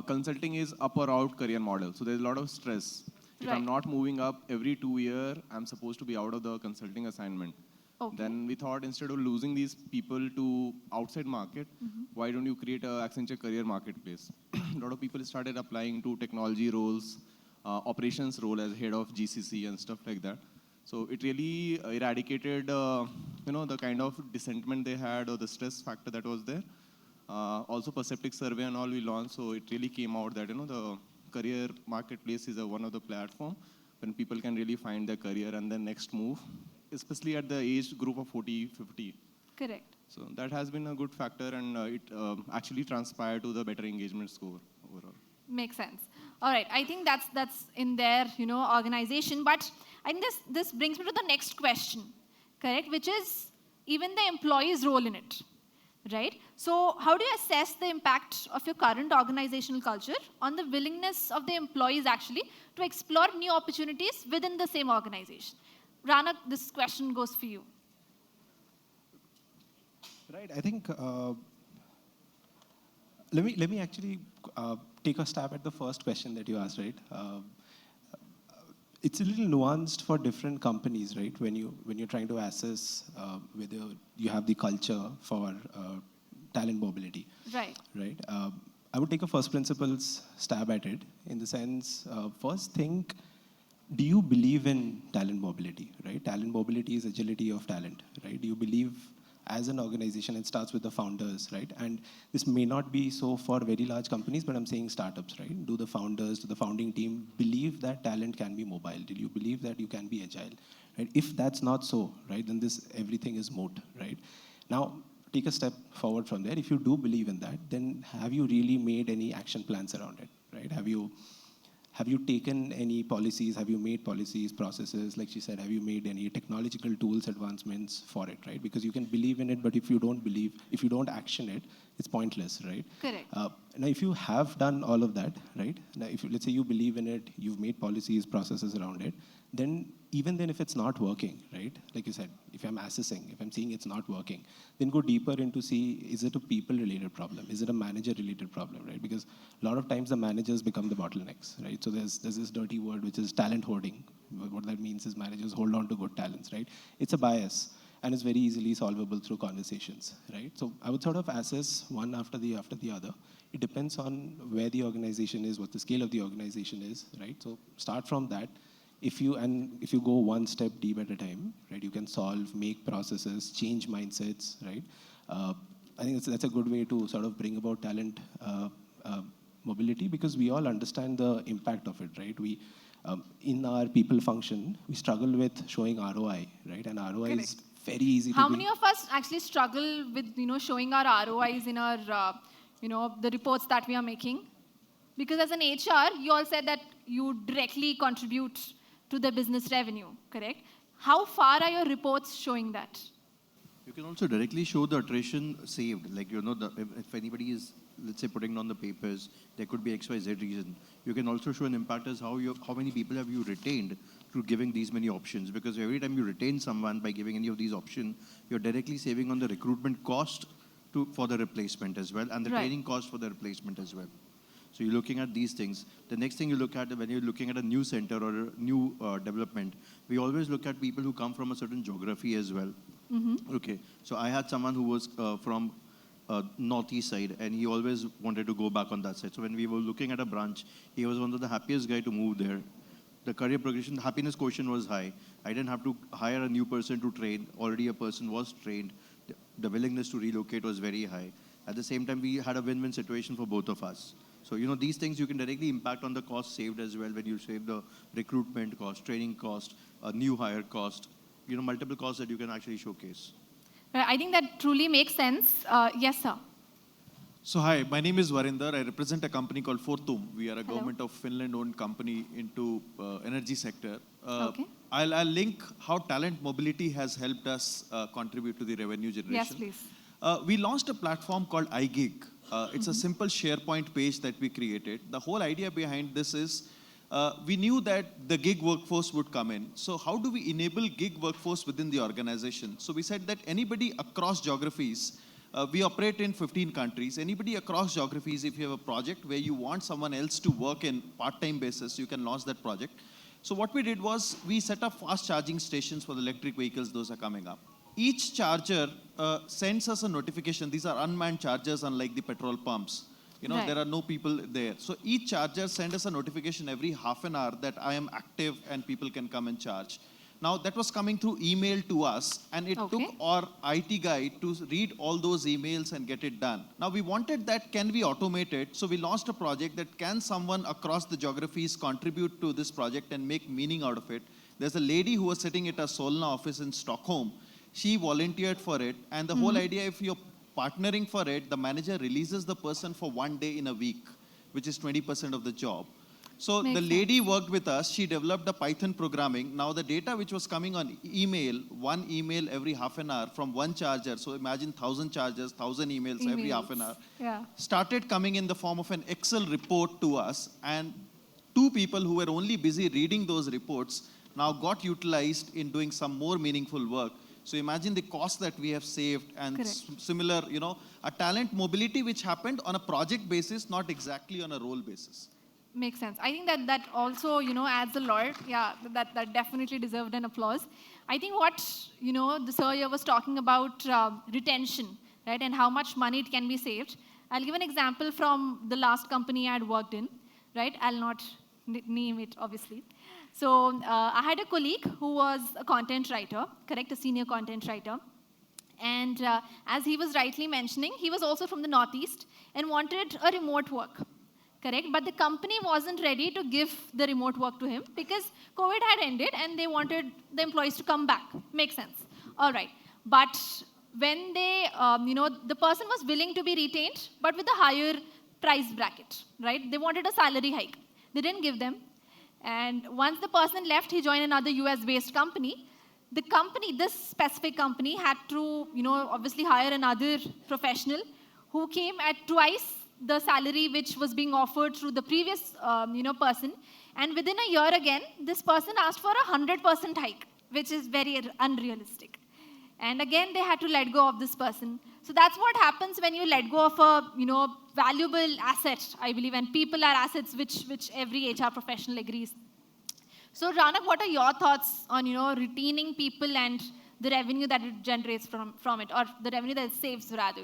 consulting is up or out career model. So there's a lot of stress. If I'm not moving up every 2 years, I'm supposed to be out of the consulting assignment. Okay. Then we thought instead of losing these people to outside market, why don't you create a Accenture career marketplace? A lot of people started applying to technology roles, operations role as head of GCC and stuff like that. So it really eradicated, the kind of dissentiment they had or the stress factor that was there. Also, perceptic survey and all we launched, so it really came out that the career marketplace is one of the platform when people can really find their career and then next move, especially at the age group of 40, 50. Correct. So that has been a good factor, and it actually transpired to the better engagement score overall. Makes sense. All right. I think that's in their organization, but I think this brings me to the next question, correct? Which is even the employee's role in it, right? So how do you assess the impact of your current organizational culture on the willingness of the employees actually to explore new opportunities within the same organization? Rana, this question goes for you. Right. I think let me actually take a stab at the first question that you asked. Right. It's a little nuanced for different companies, right? When you're trying to assess whether you have the culture for talent mobility. Right. Right. I would take a first principles stab at it in the sense, first think, do you believe in talent mobility, right? Talent mobility is agility of talent, right? Do you believe as an organization, it starts with the founders, right? And this may not be so for very large companies, but I'm saying startups, right? Do the founders, do the founding team believe that talent can be mobile? Do you believe that you can be agile, right? If that's not so, right, then everything is moot, right? Now, take a step forward from there. If you do believe in that, then have you really made any action plans around it, right? Have you taken any policies? Have you made policies, processes? Like she said, have you made any technological tools, advancements for it, right? Because you can believe in it, but if you don't action it, it's pointless, right? Correct. Now, if you have done all of that, right? Now, let's say you believe in it, you've made policies, processes around it, then even then if it's not working, right? Like you said, if I'm assessing, if I'm seeing it's not working, then go deeper into see, is it a people-related problem? Is it a manager-related problem, right? Because a lot of times the managers become the bottlenecks, right? So there's this dirty word, which is talent hoarding. What that means is managers hold on to good talents, right? It's a bias, and it's very easily solvable through conversations, right? So I would sort of assess one after the other. It depends on where the organization is, what the scale of the organization is, right? So start from that. If you go one step deep at a time, right, you can solve, make processes, change mindsets, right? I think that's a good way to sort of bring about talent mobility, because we all understand the impact of it, right? We in our people function, we struggle with showing ROI, right? And ROI Correct. is very easy How to many of us actually struggle with showing our ROIs in our the reports that we are making? Because as an HR, you all said that you directly contribute to the business revenue, correct? How far are your reports showing that? You can also directly show the attrition saved. Like, if anybody is, let's say, putting on the papers, there could be XYZ reason. You can also show an impact as how many people have you retained through giving these many options. Because every time you retain someone by giving any of these options, you're directly saving on the recruitment cost for the replacement as well, and the training cost for the replacement as well. So you're looking at these things. The next thing you look at when you're looking at a new center or a new development, we always look at people who come from a certain geography as well. Mm-hmm. Okay, so I had someone who was from northeast side, and he always wanted to go back on that side. So when we were looking at a branch, he was one of the happiest guy to move there. The career progression, the happiness quotient was high. I didn't have to hire a new person to train. Already a person was trained. The willingness to relocate was very high. At the same time, we had a win-win situation for both of us. So, these things you can directly impact on the cost saved as well when you save the recruitment cost, training cost, new hire cost, multiple costs that you can actually showcase. I think that truly makes sense. Yes, sir. So hi, my name is Varinder. I represent a company called Fortum. We are a government of Finland-owned company into energy sector. Okay. I'll link how talent mobility has helped us contribute to the revenue generation. Yes, please. We launched a platform called iGig. It's a simple SharePoint page that we created. The whole idea behind this is we knew that the gig workforce would come in. So how do we enable gig workforce within the organization? So we said that anybody across geographies, we operate in 15 countries. Anybody across geographies, if you have a project where you want someone else to work in part-time basis, you can launch that project. So what we did was we set up fast charging stations for the electric vehicles, those are coming up. each charger sends us a notification. These are unmanned chargers, unlike the petrol pumps. Right. There are no people there. So each charger sends us a notification every half an hour that I am active and people can come and charge. Now, that was coming through email to us, and it took our IT guy to read all those emails and get it done. Now, we wanted that, can we automate it? So we launched a project that can someone across the geographies contribute to this project and make meaning out of it. There's a lady who was sitting at our Solna office in Stockholm. She volunteered for it, and the whole idea, if you're partnering for it, the manager releases the person for 1 day in a week, which is 20% of the job. So the lady worked with us. She developed a Python programming. Now the data which was coming on email, one email every half an hour from one charger. So imagine 1,000 chargers, 1,000 emails every half an hour. Yeah. Started coming in the form of an Excel report to us. And 2 people who were only busy reading those reports now got utilized in doing some more meaningful work. So imagine the cost that we have saved, and similar, a talent mobility which happened on a project basis, not exactly on a role basis. Makes sense. I think that also, adds a lot. Yeah, that definitely deserved an applause. I think what, the sir here was talking about retention, right, and how much money it can be saved. I'll give an example from the last company I had worked in, right? I'll not name it, obviously. So I had a colleague who was a content writer, correct, a senior content writer. And as he was rightly mentioning, he was also from the Northeast and wanted a remote work. Correct, but the company wasn't ready to give the remote work to him because COVID had ended and they wanted the employees to come back. Makes sense. All right. But when they, the person was willing to be retained, but with a higher price bracket, right? They wanted a salary hike. They didn't give them. And once the person left, he joined another US-based company. The company, this specific company, had to, obviously hire another professional who came at twice the salary which was being offered through the previous, person. And within a year again, this person asked for a 100% hike, which is very unrealistic. And again, they had to let go of this person. So that's what happens when you let go of a, valuable asset, I believe, and people are assets which every HR professional agrees. So Ranak, what are your thoughts on, retaining people and the revenue that it generates from it, or the revenue that it saves rather?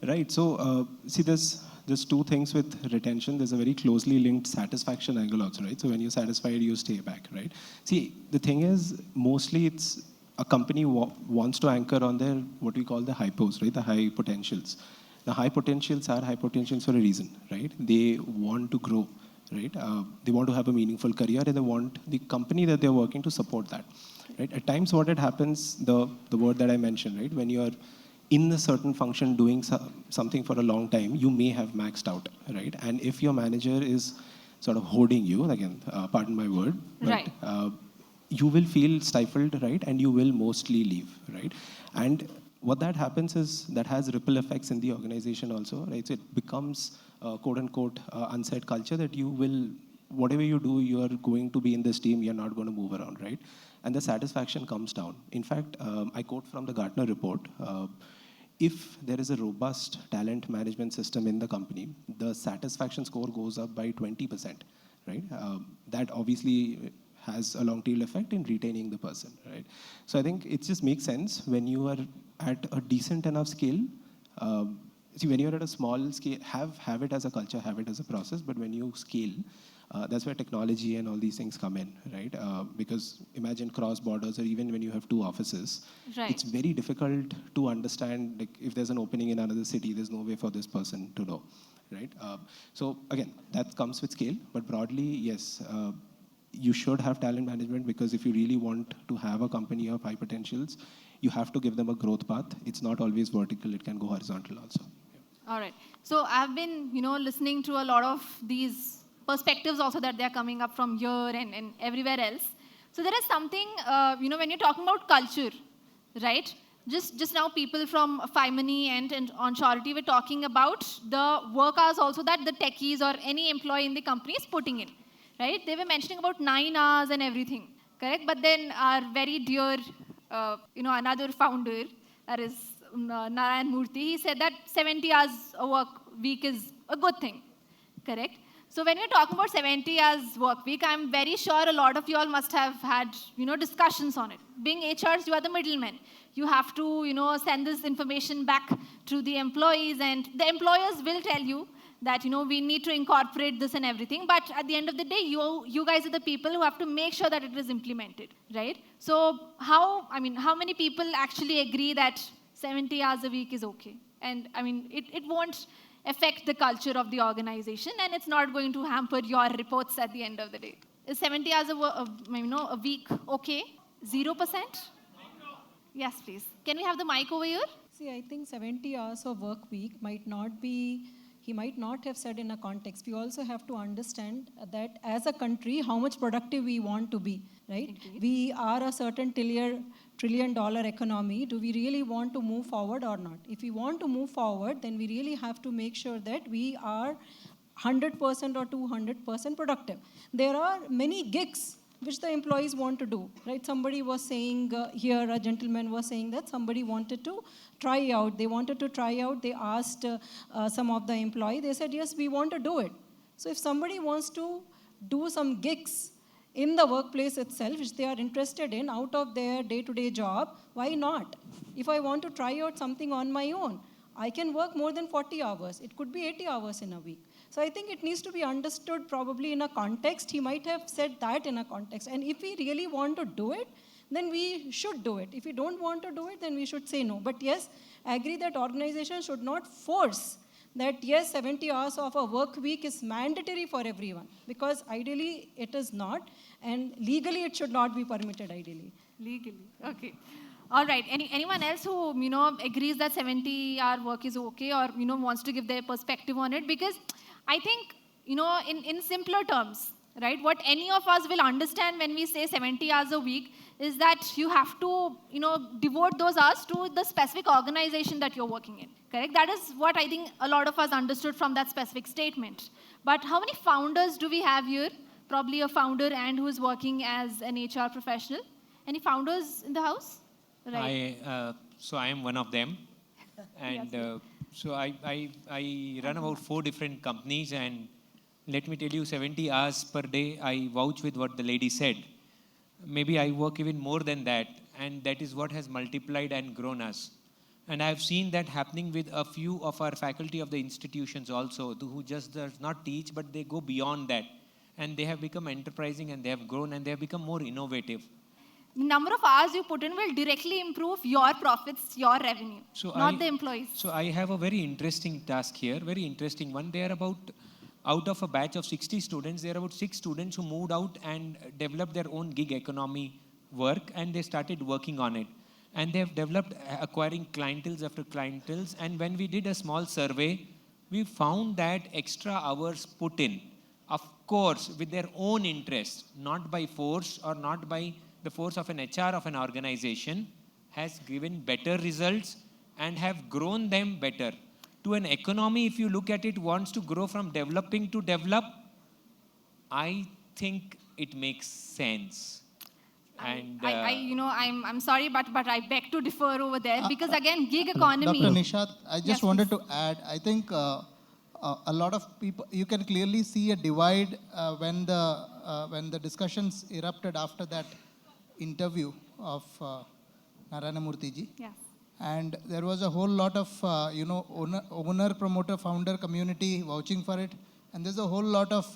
Right. So, see, there's 2 things with retention. There's a very closely linked satisfaction angle also, right? So when you're satisfied, you stay back, right? See, the thing is, mostly it's a company wants to anchor on their, what we call the hypos, right? The high potentials. The high potentials are high potentials for a reason, right? They want to grow, right? They want to have a meaningful career, and they want the company that they're working to support that, right? At times, what it happens, the word that I mentioned, right? When you're in a certain function doing something for a long time, you may have maxed out, right? And if your manager is sort of holding you, again, pardon my word, but, right. You will feel stifled, right? And you will mostly leave, right? And what that happens is that has ripple effects in the organization also, right? So it becomes quote unquote unsaid culture that you will, whatever you do, you are going to be in this team, you're not going to move around, right? And the satisfaction comes down. In fact, I quote from the Gartner report, if there is a robust talent management system in the company, the satisfaction score goes up by 20%, right? That obviously has a long tail effect in retaining the person, right? So I think it just makes sense when you are at a decent enough scale. See, when you're at a small scale, have it as a culture, have it as a process, but when you scale, that's where technology and all these things come in, right? Because imagine cross borders, or even when you have 2 offices, right. It's very difficult to understand, like if there's an opening in another city, there's no way for this person to know, right? So again, that comes with scale, but broadly, yes, you should have talent management, because if you really want to have a company of high potentials, you have to give them a growth path. It's not always vertical, it can go horizontal also. All right. So I've been, listening to a lot of these perspectives also that they're coming up from here and everywhere else. So there is something, when you're talking about culture, right? Just now people from Money and on Charity were talking about the work hours also that the techies or any employee in the company is putting in, right? They were mentioning about 9 hours and everything, correct? But then our very dear, another founder, that is Narayan Murthy, he said that 70 hours a work week is a good thing, correct? So when we're talking about 70 hours work week, I'm very sure a lot of you all must have had, discussions on it. Being HRs, you are the middlemen. You have to, send this information back to the employees, and the employers will tell you that, we need to incorporate this and everything. But at the end of the day, you guys are the people who have to make sure that it is implemented, right? So how many people actually agree that 70 hours a week is okay? And it won't affect the culture of the organization, and it's not going to hamper your reports at the end of the day. Is 70 hours a week okay? 0%? Yes, please. Can we have the mic over here? See, I think 70 hours of work week might not be, he might not have said in a context. We also have to understand that as a country, how much productive we want to be, right? Indeed. We are a certain trillion-dollar economy. Do we really want to move forward or not? If we want to move forward, then we really have to make sure that we are 100% or 200% productive. There are many gigs which the employees want to do, right? Somebody was saying here, a gentleman was saying that somebody wanted to try out. They wanted to try out. They asked some of the employees. They said, yes, we want to do it. So if somebody wants to do some gigs in the workplace itself, which they are interested in out of their day-to-day job, why not? If I want to try out something on my own, I can work more than 40 hours. It could be 80 hours in a week. So I think it needs to be understood probably in a context. He might have said that in a context. And if we really want to do it, then we should do it. If we don't want to do it, then we should say no. But yes, I agree that organizations should not force that, yes, 70 hours of a work week is mandatory for everyone. Because ideally, it is not. And legally, it should not be permitted, ideally. Legally, okay. All right, anyone else who, agrees that 70-hour work is okay, or, wants to give their perspective on it? Because I think, in simpler terms, right, what any of us will understand when we say 70 hours a week is that you have to, devote those hours to the specific organization that you're working in, correct? That is what I think a lot of us understood from that specific statement. But how many founders do we have here? Probably a founder and who is working as an HR professional. Any founders in the house? Right. So I am one of them. And Yes, so I run about 4 different companies, and let me tell you, 70 hours per day, I vouch with what the lady said. Maybe I work even more than that, and that is what has multiplied and grown us. And I have seen that happening with a few of our faculty of the institutions also, who just does not teach, but they go beyond that. And they have become enterprising, and they have grown, and they have become more innovative. Number of hours you put in will directly improve your profits, your revenue, not the employees. So I have a very interesting task here, very interesting one. They are about, out of a batch of 60 students, there are about 6 students who moved out and developed their own gig economy work, and they started working on it. And they have developed acquiring clienteles after clienteles. And when we did a small survey, we found that extra hours put in, of course, with their own interest, not by force or not by the force of an HR of an organization, has given better results and have grown them better. To an economy, if you look at it, wants to grow from developing to develop, I think it makes sense. And I'm sorry, but I beg to differ over there, because again, gig economy. Dr. Nishat, I just Yes, wanted to add, I think a lot of people, you can clearly see a divide when the discussions erupted after that interview of Narayana Murthy ji. Yes. And there was a whole lot of, owner, promoter, founder community vouching for it. And there's a whole lot of,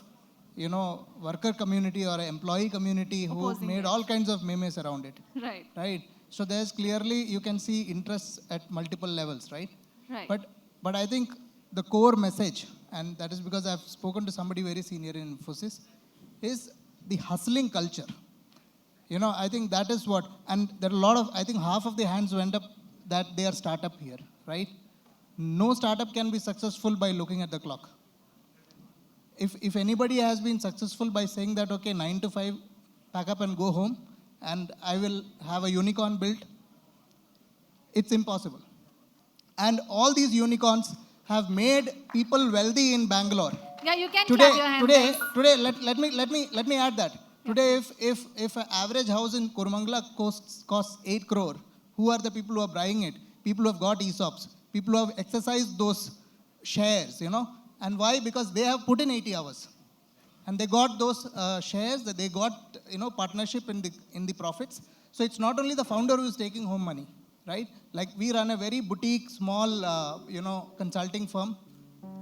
worker community or employee community who Opposing made it. all kinds of memes around it. Right. Right. So there's clearly, you can see interests at multiple levels, right? Right. But I think the core message, and that is because I've spoken to somebody very senior in Infosys, is the hustling culture. I think that is what, and there are a lot of, I think half of the hands went up that they are startup here, right? No startup can be successful by looking at the clock. If anybody has been successful by saying that, okay, 9 to 5, pack up and go home, and I will have a unicorn built, it's impossible. And all these unicorns have made people wealthy in Bangalore. Yeah, you can clap your hands. Today, let me add that. Today, if an average house in Kurmangala costs 8 crore, who are the people who are buying it? People who have got ESOPs, people who have exercised those shares, And why? Because they have put in 80 hours. and they got those shares, that they got partnership in the profits. So it's not only the founder who is taking home money, right? Like we run a very boutique, small, consulting firm,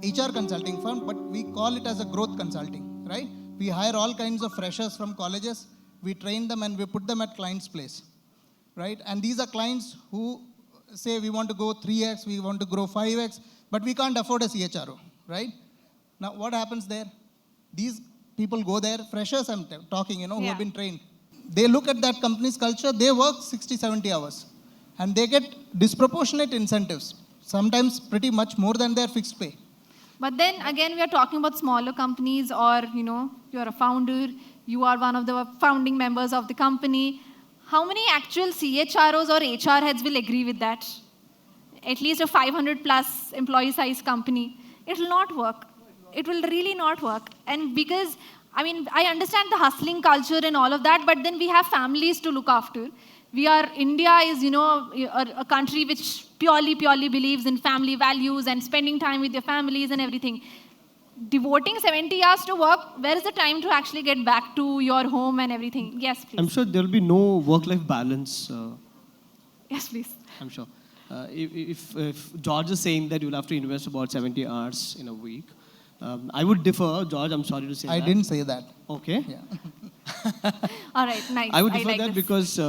HR consulting firm, but we call it as a growth consulting, right? We hire all kinds of freshers from colleges, we train them and we put them at clients' place, right? And these are clients who say we want to go 3x, we want to grow 5x, but we can't afford a CHRO, right? Now what happens there? These people go there, freshers I'm talking, who have been trained. They look at that company's culture, they work 60, 70 hours, and they get disproportionate incentives, sometimes pretty much more than their fixed pay. But then again, we are talking about smaller companies, or you're a founder, you are one of the founding members of the company. How many actual CHROs or HR heads will agree with that? At least a 500 plus employee size company. It will not work. It will really not work. And because, I understand the hustling culture and all of that, but then we have families to look after. India is, a country which purely believes in family values and spending time with your families and everything. Devoting 70 hours to work, where is the time to actually get back to your home and everything? Yes, please. I'm sure there will be no work-life balance. Yes, please. I'm sure. If George is saying that you'll have to invest about 70 hours in a week, I would differ. George, I'm sorry to say that. I didn't say that. Okay. Yeah. All right, nice. I would differ like that this. because,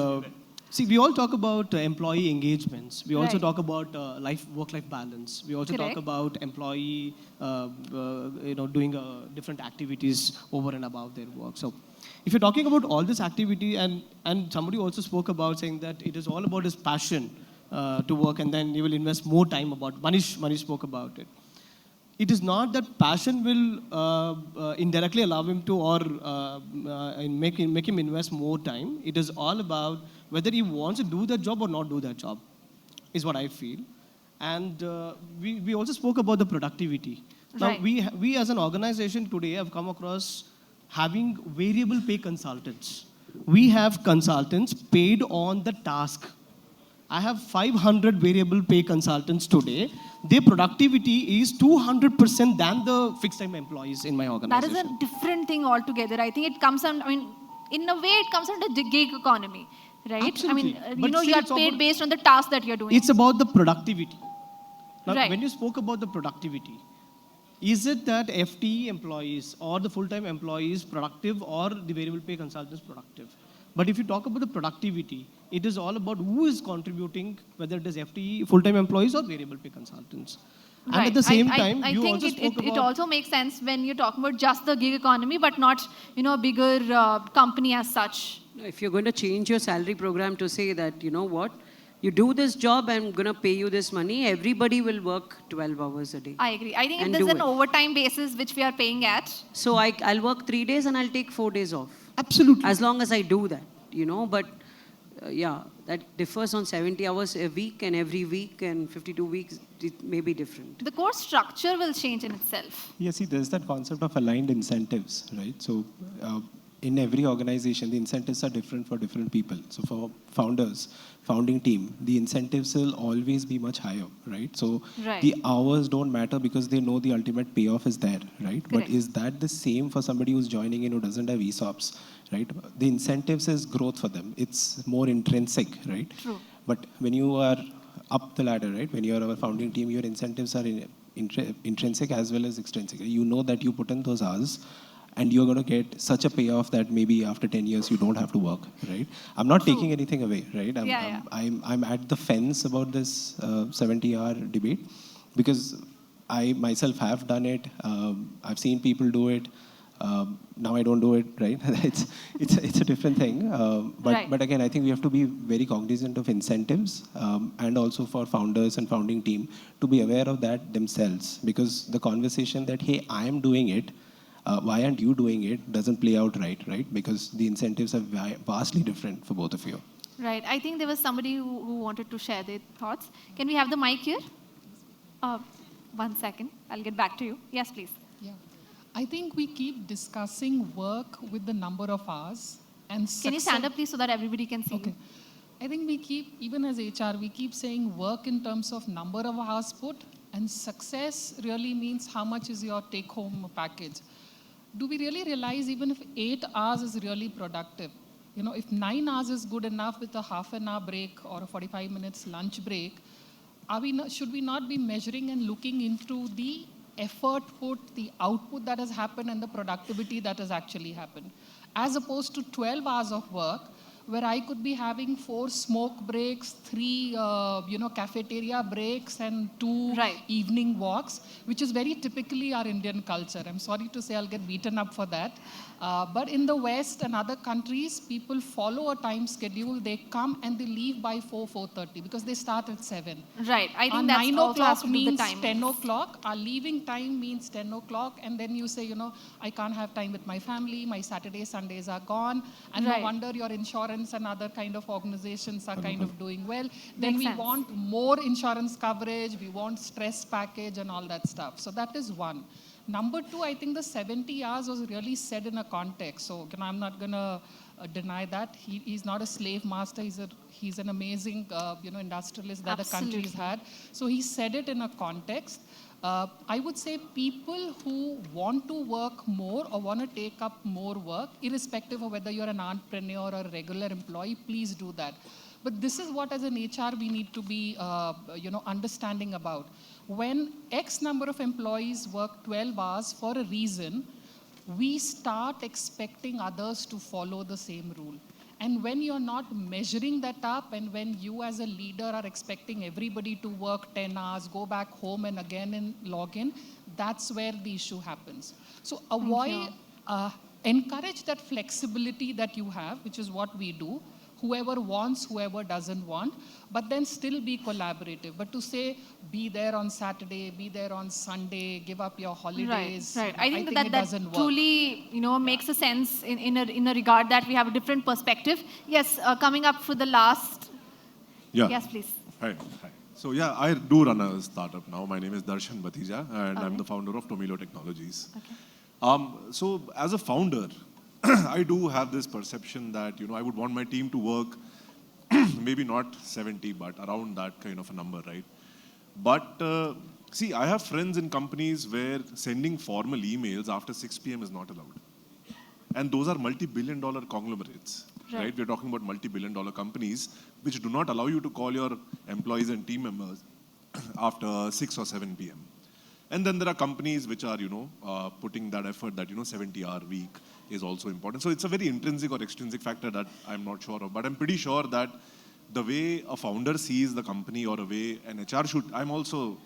we all talk about employee engagements. We also Right. talk about work-life balance. We also Correct. talk about employee, doing different activities over and above their work. So, if you're talking about all this activity, and somebody also spoke about saying that it is all about his passion to work, and then you will invest more time about. Manish spoke about it. It is not that passion will indirectly allow him to or make him invest more time. It is all about whether he wants to do that job or not do that job, is what I feel. And we also spoke about the productivity. Now, Right. we as an organization today have come across having variable pay consultants. We have consultants paid on the task. I have 500 variable pay consultants today. Their productivity is 200% than the fixed time employees in my That organization. is a different thing altogether. I think it comes on, in a way, it comes under the gig economy, right? Absolutely. But You still are it's paid about- based on the task that you're doing. It's about the productivity. Now, Right. when you spoke about the productivity, is it that FTE employees or the full-time employees productive or the variable pay consultants productive? But if you talk about the productivity, it is all about who is contributing, whether it is FTE, full-time employees or variable pay consultants. And Right. at the same I time, you think also spoke it about... also makes sense when you're talking about just the gig economy, but not, a bigger company as such. If you're going to change your salary program to say that, you know what, you do this job, I'm going to pay you this money, everybody will work 12 hours a day. I agree. I think if And there's do an it. overtime basis which we are paying at, So I'll work 3 days and I'll take 4 days off. Absolutely. As long as I do that, but that differs on 70 hours a week, and every week and 52 weeks, it may be different. the course structure will change in itself. Yeah, see, there's that concept of aligned incentives, right? So in every organization, the incentives are different for different people. So for founding team, the incentives will always be much higher, right? So Right. the hours don't matter because they know the ultimate payoff is there, right? But Correct. is that the same for somebody who's joining in who doesn't have ESOPs, right? The incentives is growth for them. It's more intrinsic, right? True. But when you are up the ladder, right? When you're our founding team, your incentives are intrinsic as well as extrinsic. You know that you put in those hours and you're going to get such a payoff that maybe after 10 years you don't have to work, right? I'm not taking anything away, right? I'm at the fence about this 70-hour debate because I myself have done it. I've seen people do it. Now I don't do it, right? it's a different thing. Right. But again, I think we have to be very cognizant of incentives and also for founders and founding team to be aware of that themselves, because the conversation that, hey, I am doing it, why aren't you doing it, doesn't play out right? Because the incentives are vastly different for both of you. Right. I think there was somebody who wanted to share their thoughts. Can we have the mic here? 1 second. I'll get back to you. Yes, please. Yeah. I think we keep discussing work with the number of hours and Can you stand up, please, so that everybody can see you? I think we keep, even as HR, we keep saying work in terms of number of hours put, and success really means how much is your take-home package. do we really realize even if 8 hours is really productive? You know, if 9 hours is good enough with a half an hour break or a 45 minutes lunch break, should we not be measuring and looking into the effort put, the output that has happened, and the productivity that has actually happened? As opposed to 12 hours of work, where I could be having 4 smoke breaks, 3 cafeteria breaks, and 2 evening walks, which is very typically our Indian culture. I'm sorry to say I'll get beaten up for that. But in the West and other countries, people follow a time schedule. They come and they leave by 4:30 because they start at 7. Right. I think Our that's 9 also has o'clock to do with the means timings. 10 o'clock. Our leaving time means 10 o'clock. And then you say, you know, I can't have time with my family. My Saturdays, Sundays are gone. And no Right. wonder your insurance and other kind of organizations are kind of doing well. Then Makes we sense. want more insurance coverage. We want stress package and all that stuff. So that is one. Number 2, I think the 70 hours was really said in a context. So I'm not going to deny that. He's not a slave master. He's an amazing industrialist that the country's Absolutely. had. So he said it in a context. I would say people who want to work more or want to take up more work, irrespective of whether you're an entrepreneur or a regular employee, please do that. But this is what as an HR we need to be understanding about. When X number of employees work 12 hours for a reason, we start expecting others to follow the same rule. And when you're not measuring that up, and when you as a leader are expecting everybody to work 10 hours, go back home and again and log in, that's where the issue happens. So encourage that flexibility that you have, which is what we do. Whoever wants, whoever doesn't want, but then still be collaborative. But to say, be there on Saturday, be there on Sunday, give up your holidays, Right. I think it that doesn't work. truly, makes a sense in a regard that we have a different perspective. Yes, coming up for the last. Yeah. Yes, please. Hi. So yeah, I do run a startup now. My name is Darshan Batija, and I'm the founder of Tomilo Technologies. So as a founder, I do have this perception that, I would want my team to work maybe not 70, but around that kind of a number, right? But see, I have friends in companies where sending formal emails after 6 p.m. is not allowed. And those are multi-billion-dollar conglomerates, right? We're talking about multi-billion-dollar companies which do not allow you to call your employees and team members after 6 or 7 p.m. And then there are companies which are, putting that effort that, 70-hour week is also important. So it's a very intrinsic or extrinsic factor that I'm not sure of. But I'm pretty sure that the way a founder sees the company or a way an HR should, I'm also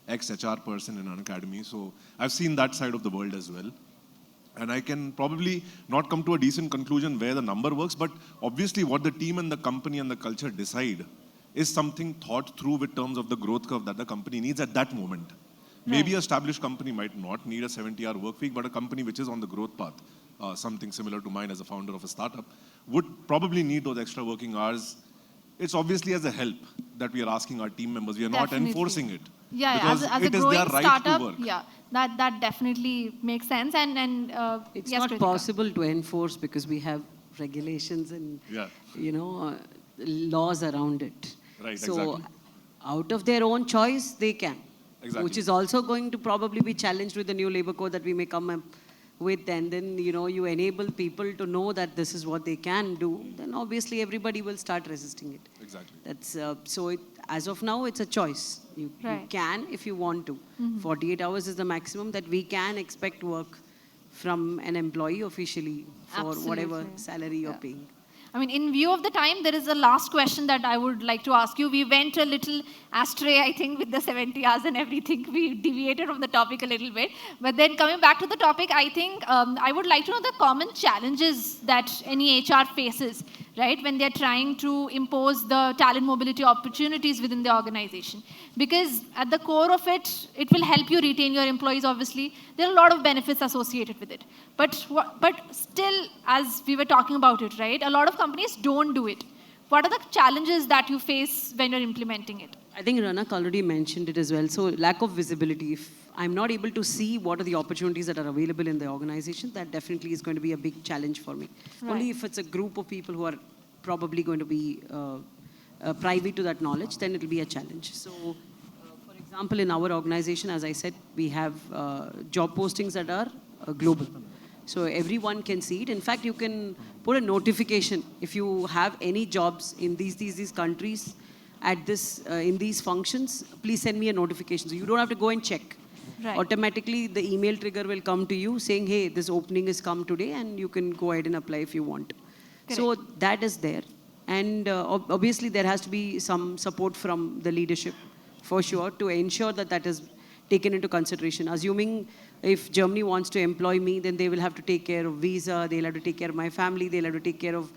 ex-HR person in an academy, so I've seen that side of the world as well. And I can probably not come to a decent conclusion where the number works, but obviously what the team and the company and the culture decide is something thought through with terms of the growth curve that the company needs at that moment. Maybe an established company might not need a 70-hour work week, but a company which is on the growth path, something similar to mine as a founder of a startup, would probably need those extra working hours. It's obviously as a help that we are asking our team members. We are not enforcing it. Yeah, because as a it is growing their right startup, to work. yeah, that definitely makes sense. And it's yes, not Kritika. possible to enforce because we have regulations and laws around it. Right, so exactly. out of their own choice, they can. Exactly. Which is also going to probably be challenged with the new labor code that we may come up with, and then you enable people to know that this is what they can do, then obviously everybody will start resisting it. Exactly. That's as of now, it's a choice. You can if you want to. 48 hours is the maximum that we can expect work from an employee officially for whatever salary you're paying. I mean, in view of the time, there is a last question that I would like to ask you. We went a little astray, I think, with the 70 hours and everything. We deviated from the topic a little bit. But then coming back to the topic, I think I would like to know the common challenges that any HR faces, right, when they're trying to impose the talent mobility opportunities within the organization. Because at the core of it, it will help you retain your employees, obviously. There are a lot of benefits associated with it. But still, as we were talking about it, right, a lot of companies don't do it. What are the challenges that you face when you're implementing it? I think Ranak already mentioned it as well. So lack of visibility. If I'm not able to see what are the opportunities that are available in the organization, that definitely is going to be a big challenge for me. Right. Only if it's a group of people who are probably going to be privy to that knowledge, then it will be a challenge. So, for example, in our organization, as I said, we have job postings that are global. So everyone can see it. In fact, you can put a notification if you have any jobs in these countries at this in these functions. Please send me a notification. So you don't have to go and check. Right. Automatically, the email trigger will come to you saying, "Hey, this opening has come today," and you can go ahead and apply if you want. So that is there, and obviously there has to be some support from the leadership, for sure, to ensure that that is taken into consideration. Assuming if Germany wants to employ me, then they will have to take care of visa, they'll have to take care of my family, they'll have to take care of,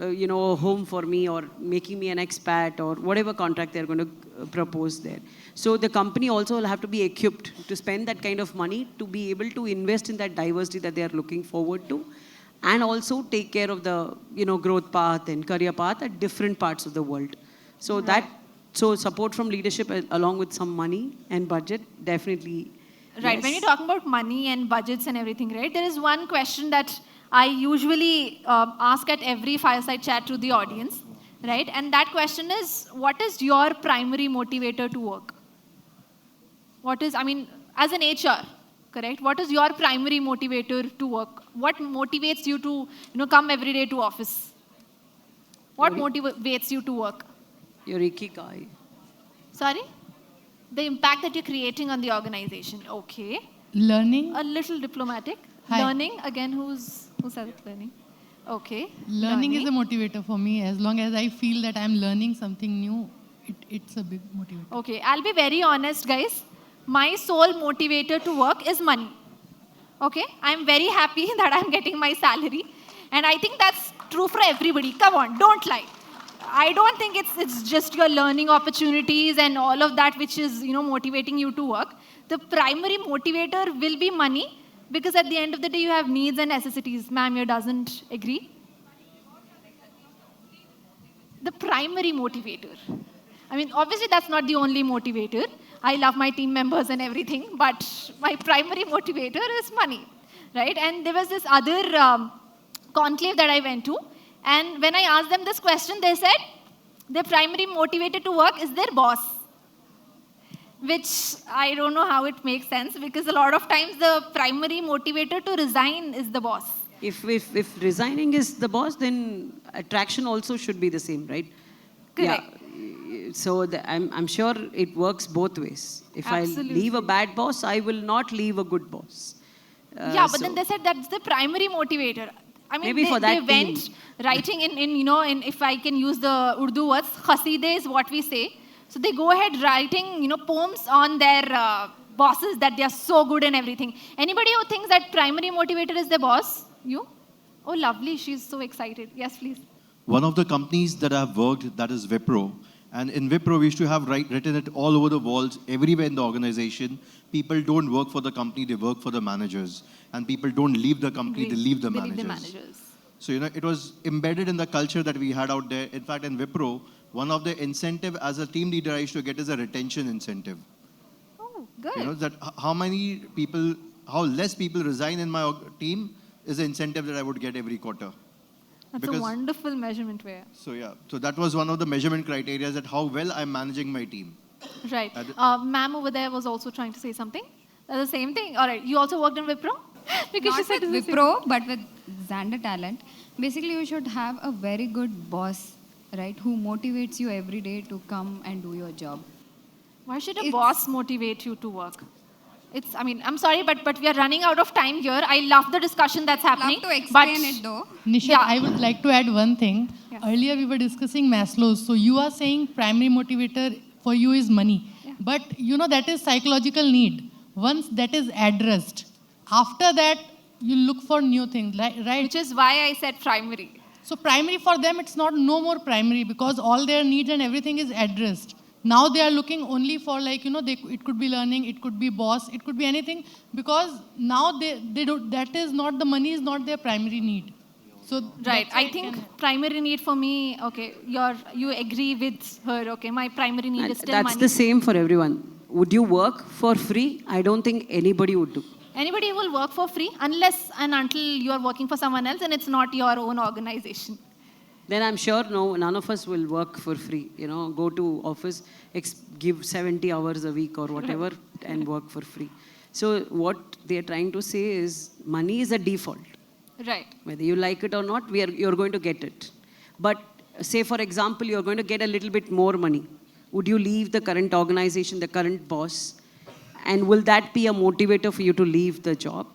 a home for me, or making me an expat, or whatever contract they're going to propose there. So the company also will have to be equipped to spend that kind of money to be able to invest in that diversity that they are looking forward to, and also take care of the, growth path and career path at different parts of the world. So so support from leadership along with some money and budget, definitely. Right, yes. when you're talking about money and budgets and everything, right, there is one question that I usually ask at every fireside chat to the audience, right? And that question is, what is your primary motivator to work? As an HR, correct? What is your primary motivator to work? What motivates you to, come every day to office? What motivates you to work? Your ikigai. Sorry? The impact that you're creating on the organization. Okay. Learning. A little diplomatic. Hi. Learning. Again, who said it? Learning. Okay. Learning is a motivator for me. As long as I feel that I'm learning something new, it's a big motivator. Okay. I'll be very honest, guys. My sole motivator to work is money. Okay. I'm very happy that I'm getting my salary. And I think that's true for everybody. Come on, don't lie. I don't think it's just your learning opportunities and all of that which is, motivating you to work. The primary motivator will be money, because at the end of the day, you have needs and necessities. Ma'am, you doesn't agree? The primary motivator. Obviously, that's not the only motivator. I love my team members and everything, but my primary motivator is money, right? And there was this other conclave that I went to, and when I asked them this question, they said their primary motivator to work is their boss, which I don't know how it makes sense, because a lot of times the primary motivator to resign is the boss. If resigning is the boss, then attraction also should be the same, right? Correct. Yeah. So I'm sure it works both ways. If Absolutely. I leave a bad boss, I will not leave a good boss. But then they said that's the primary motivator. Maybe for that they went writing in if I can use the Urdu words, khaside is what we say. So they go ahead writing, poems on their bosses that they are so good and everything. Anybody who thinks that primary motivator is their boss? You? Oh, lovely. She's so excited. Yes, please. One of the companies that I've worked, that is Wipro. And in Wipro, we used to have written it all over the walls, everywhere in the organization. People don't work for the company, they work for the managers. And people don't leave the company, they leave the managers. So, it was embedded in the culture that we had out there. In fact, in Wipro, one of the incentive as a team leader I used to get is a retention incentive. Oh, good. That how less people resign in my team is the incentive that I would get every quarter. That's a wonderful measurement way. So that was one of the measurement criteria, that how well I'm managing my team. Right. Ma'am over there was also trying to say something. That's the same thing. All right. You also worked in Wipro? Because not with Wipro, but with Xander Talent. Basically, you should have a very good boss, right, who motivates you every day to come and do your job. Why should a boss motivate you to work? I'm sorry, but we are running out of time here. I love the discussion that's happening. Love to explain it though. Nisha, I would like to add one thing. Yes. Earlier we were discussing Maslow's. So you are saying primary motivator for you is money. Yeah. But that is psychological need. Once that is addressed, after that you look for new things, right? Which is why I said primary. So primary for them, it's not no more primary, because all their needs and everything is addressed. Now they are looking only for it could be learning, it could be boss, it could be anything, because now they don't, that is not, the money is not their primary need. So right, I think primary need for me, okay, you agree with her, okay, my primary need is still money. That's the same for everyone. Would you work for free? I don't think anybody would do. Anybody will work for free unless and until you are working for someone else and it's not your own organization. Then I'm sure none of us will work for free. Go to office, give 70 hours a week or whatever and work for free. So what they're trying to say is money is a default. Right. Whether you like it or not, you're going to get it. But say, for example, you're going to get a little bit more money. Would you leave the current organization, the current boss? And will that be a motivator for you to leave the job?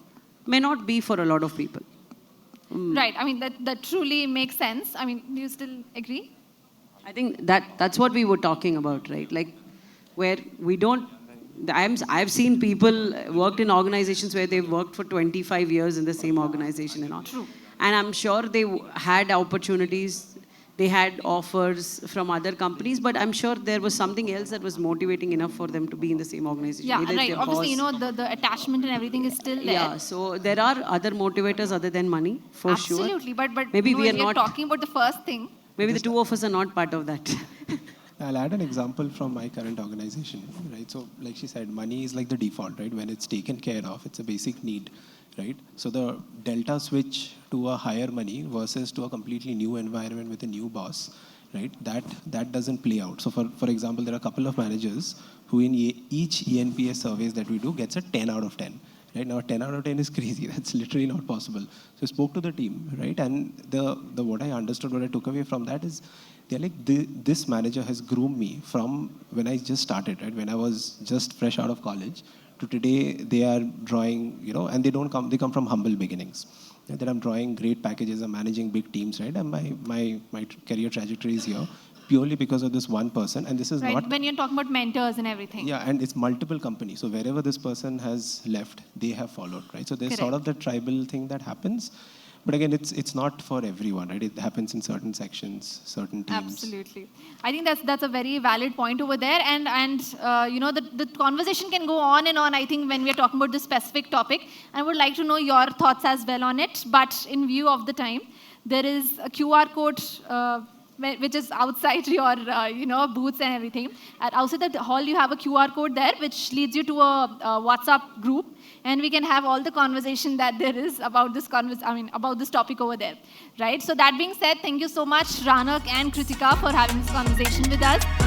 May not be for a lot of people. Right. I mean, that truly makes sense. I mean, do you still agree? I think that's what we were talking about, right? Like, where we don't... I've seen people worked in organizations where they've worked for 25 years in the same organization and all. True. And I'm sure they had opportunities, they had offers from other companies, but I'm sure there was something else that was motivating enough for them to be in the same organization. Yeah, Either right. their Obviously, you boss- know, the attachment and everything is still there. Yeah, so there are other motivators other than money, for sure. Absolutely. But Maybe you know, we are if you're not... talking about the first thing. Maybe the two of us are not part of that. I'll add an example from my current organization, right? So like she said, money is like the default, right? When it's taken care of, it's a basic need, right? So the delta switch to a higher money versus to a completely new environment with a new boss, right? That doesn't play out. So for example, there are a couple of managers who in each ENPS surveys that we do gets a 10 out of 10. Right now, 10 out of 10 is crazy. That's literally not possible. So I spoke to the team, right? And the what I understood, what I took away from that is, they're like, this manager has groomed me from when I just started, right? When I was just fresh out of college to today, they are drawing, you know, and they come from humble beginnings. And then I'm drawing great packages, I'm managing big teams, right? And my career trajectory is here purely because of this one person. And this is Right, not... when you're talking about mentors and everything. Yeah, and it's multiple companies. So wherever this person has left, they have followed, right? So there's Correct. sort of the tribal thing that happens. But again, it's not for everyone, right? It happens in certain sections, certain teams. Absolutely. I think that's a very valid point over there. And you know, the conversation can go on and on, I think, when we're talking about this specific topic. I would like to know your thoughts as well on it. But in view of the time, there is a QR code which is outside your you know, booths and everything. Outside the hall, you have a QR code there, which leads you to a WhatsApp group. And we can have all the conversation that there is about this about this topic over there, right? So that being said, thank you so much, Ranak and Kritika, for having this conversation with us.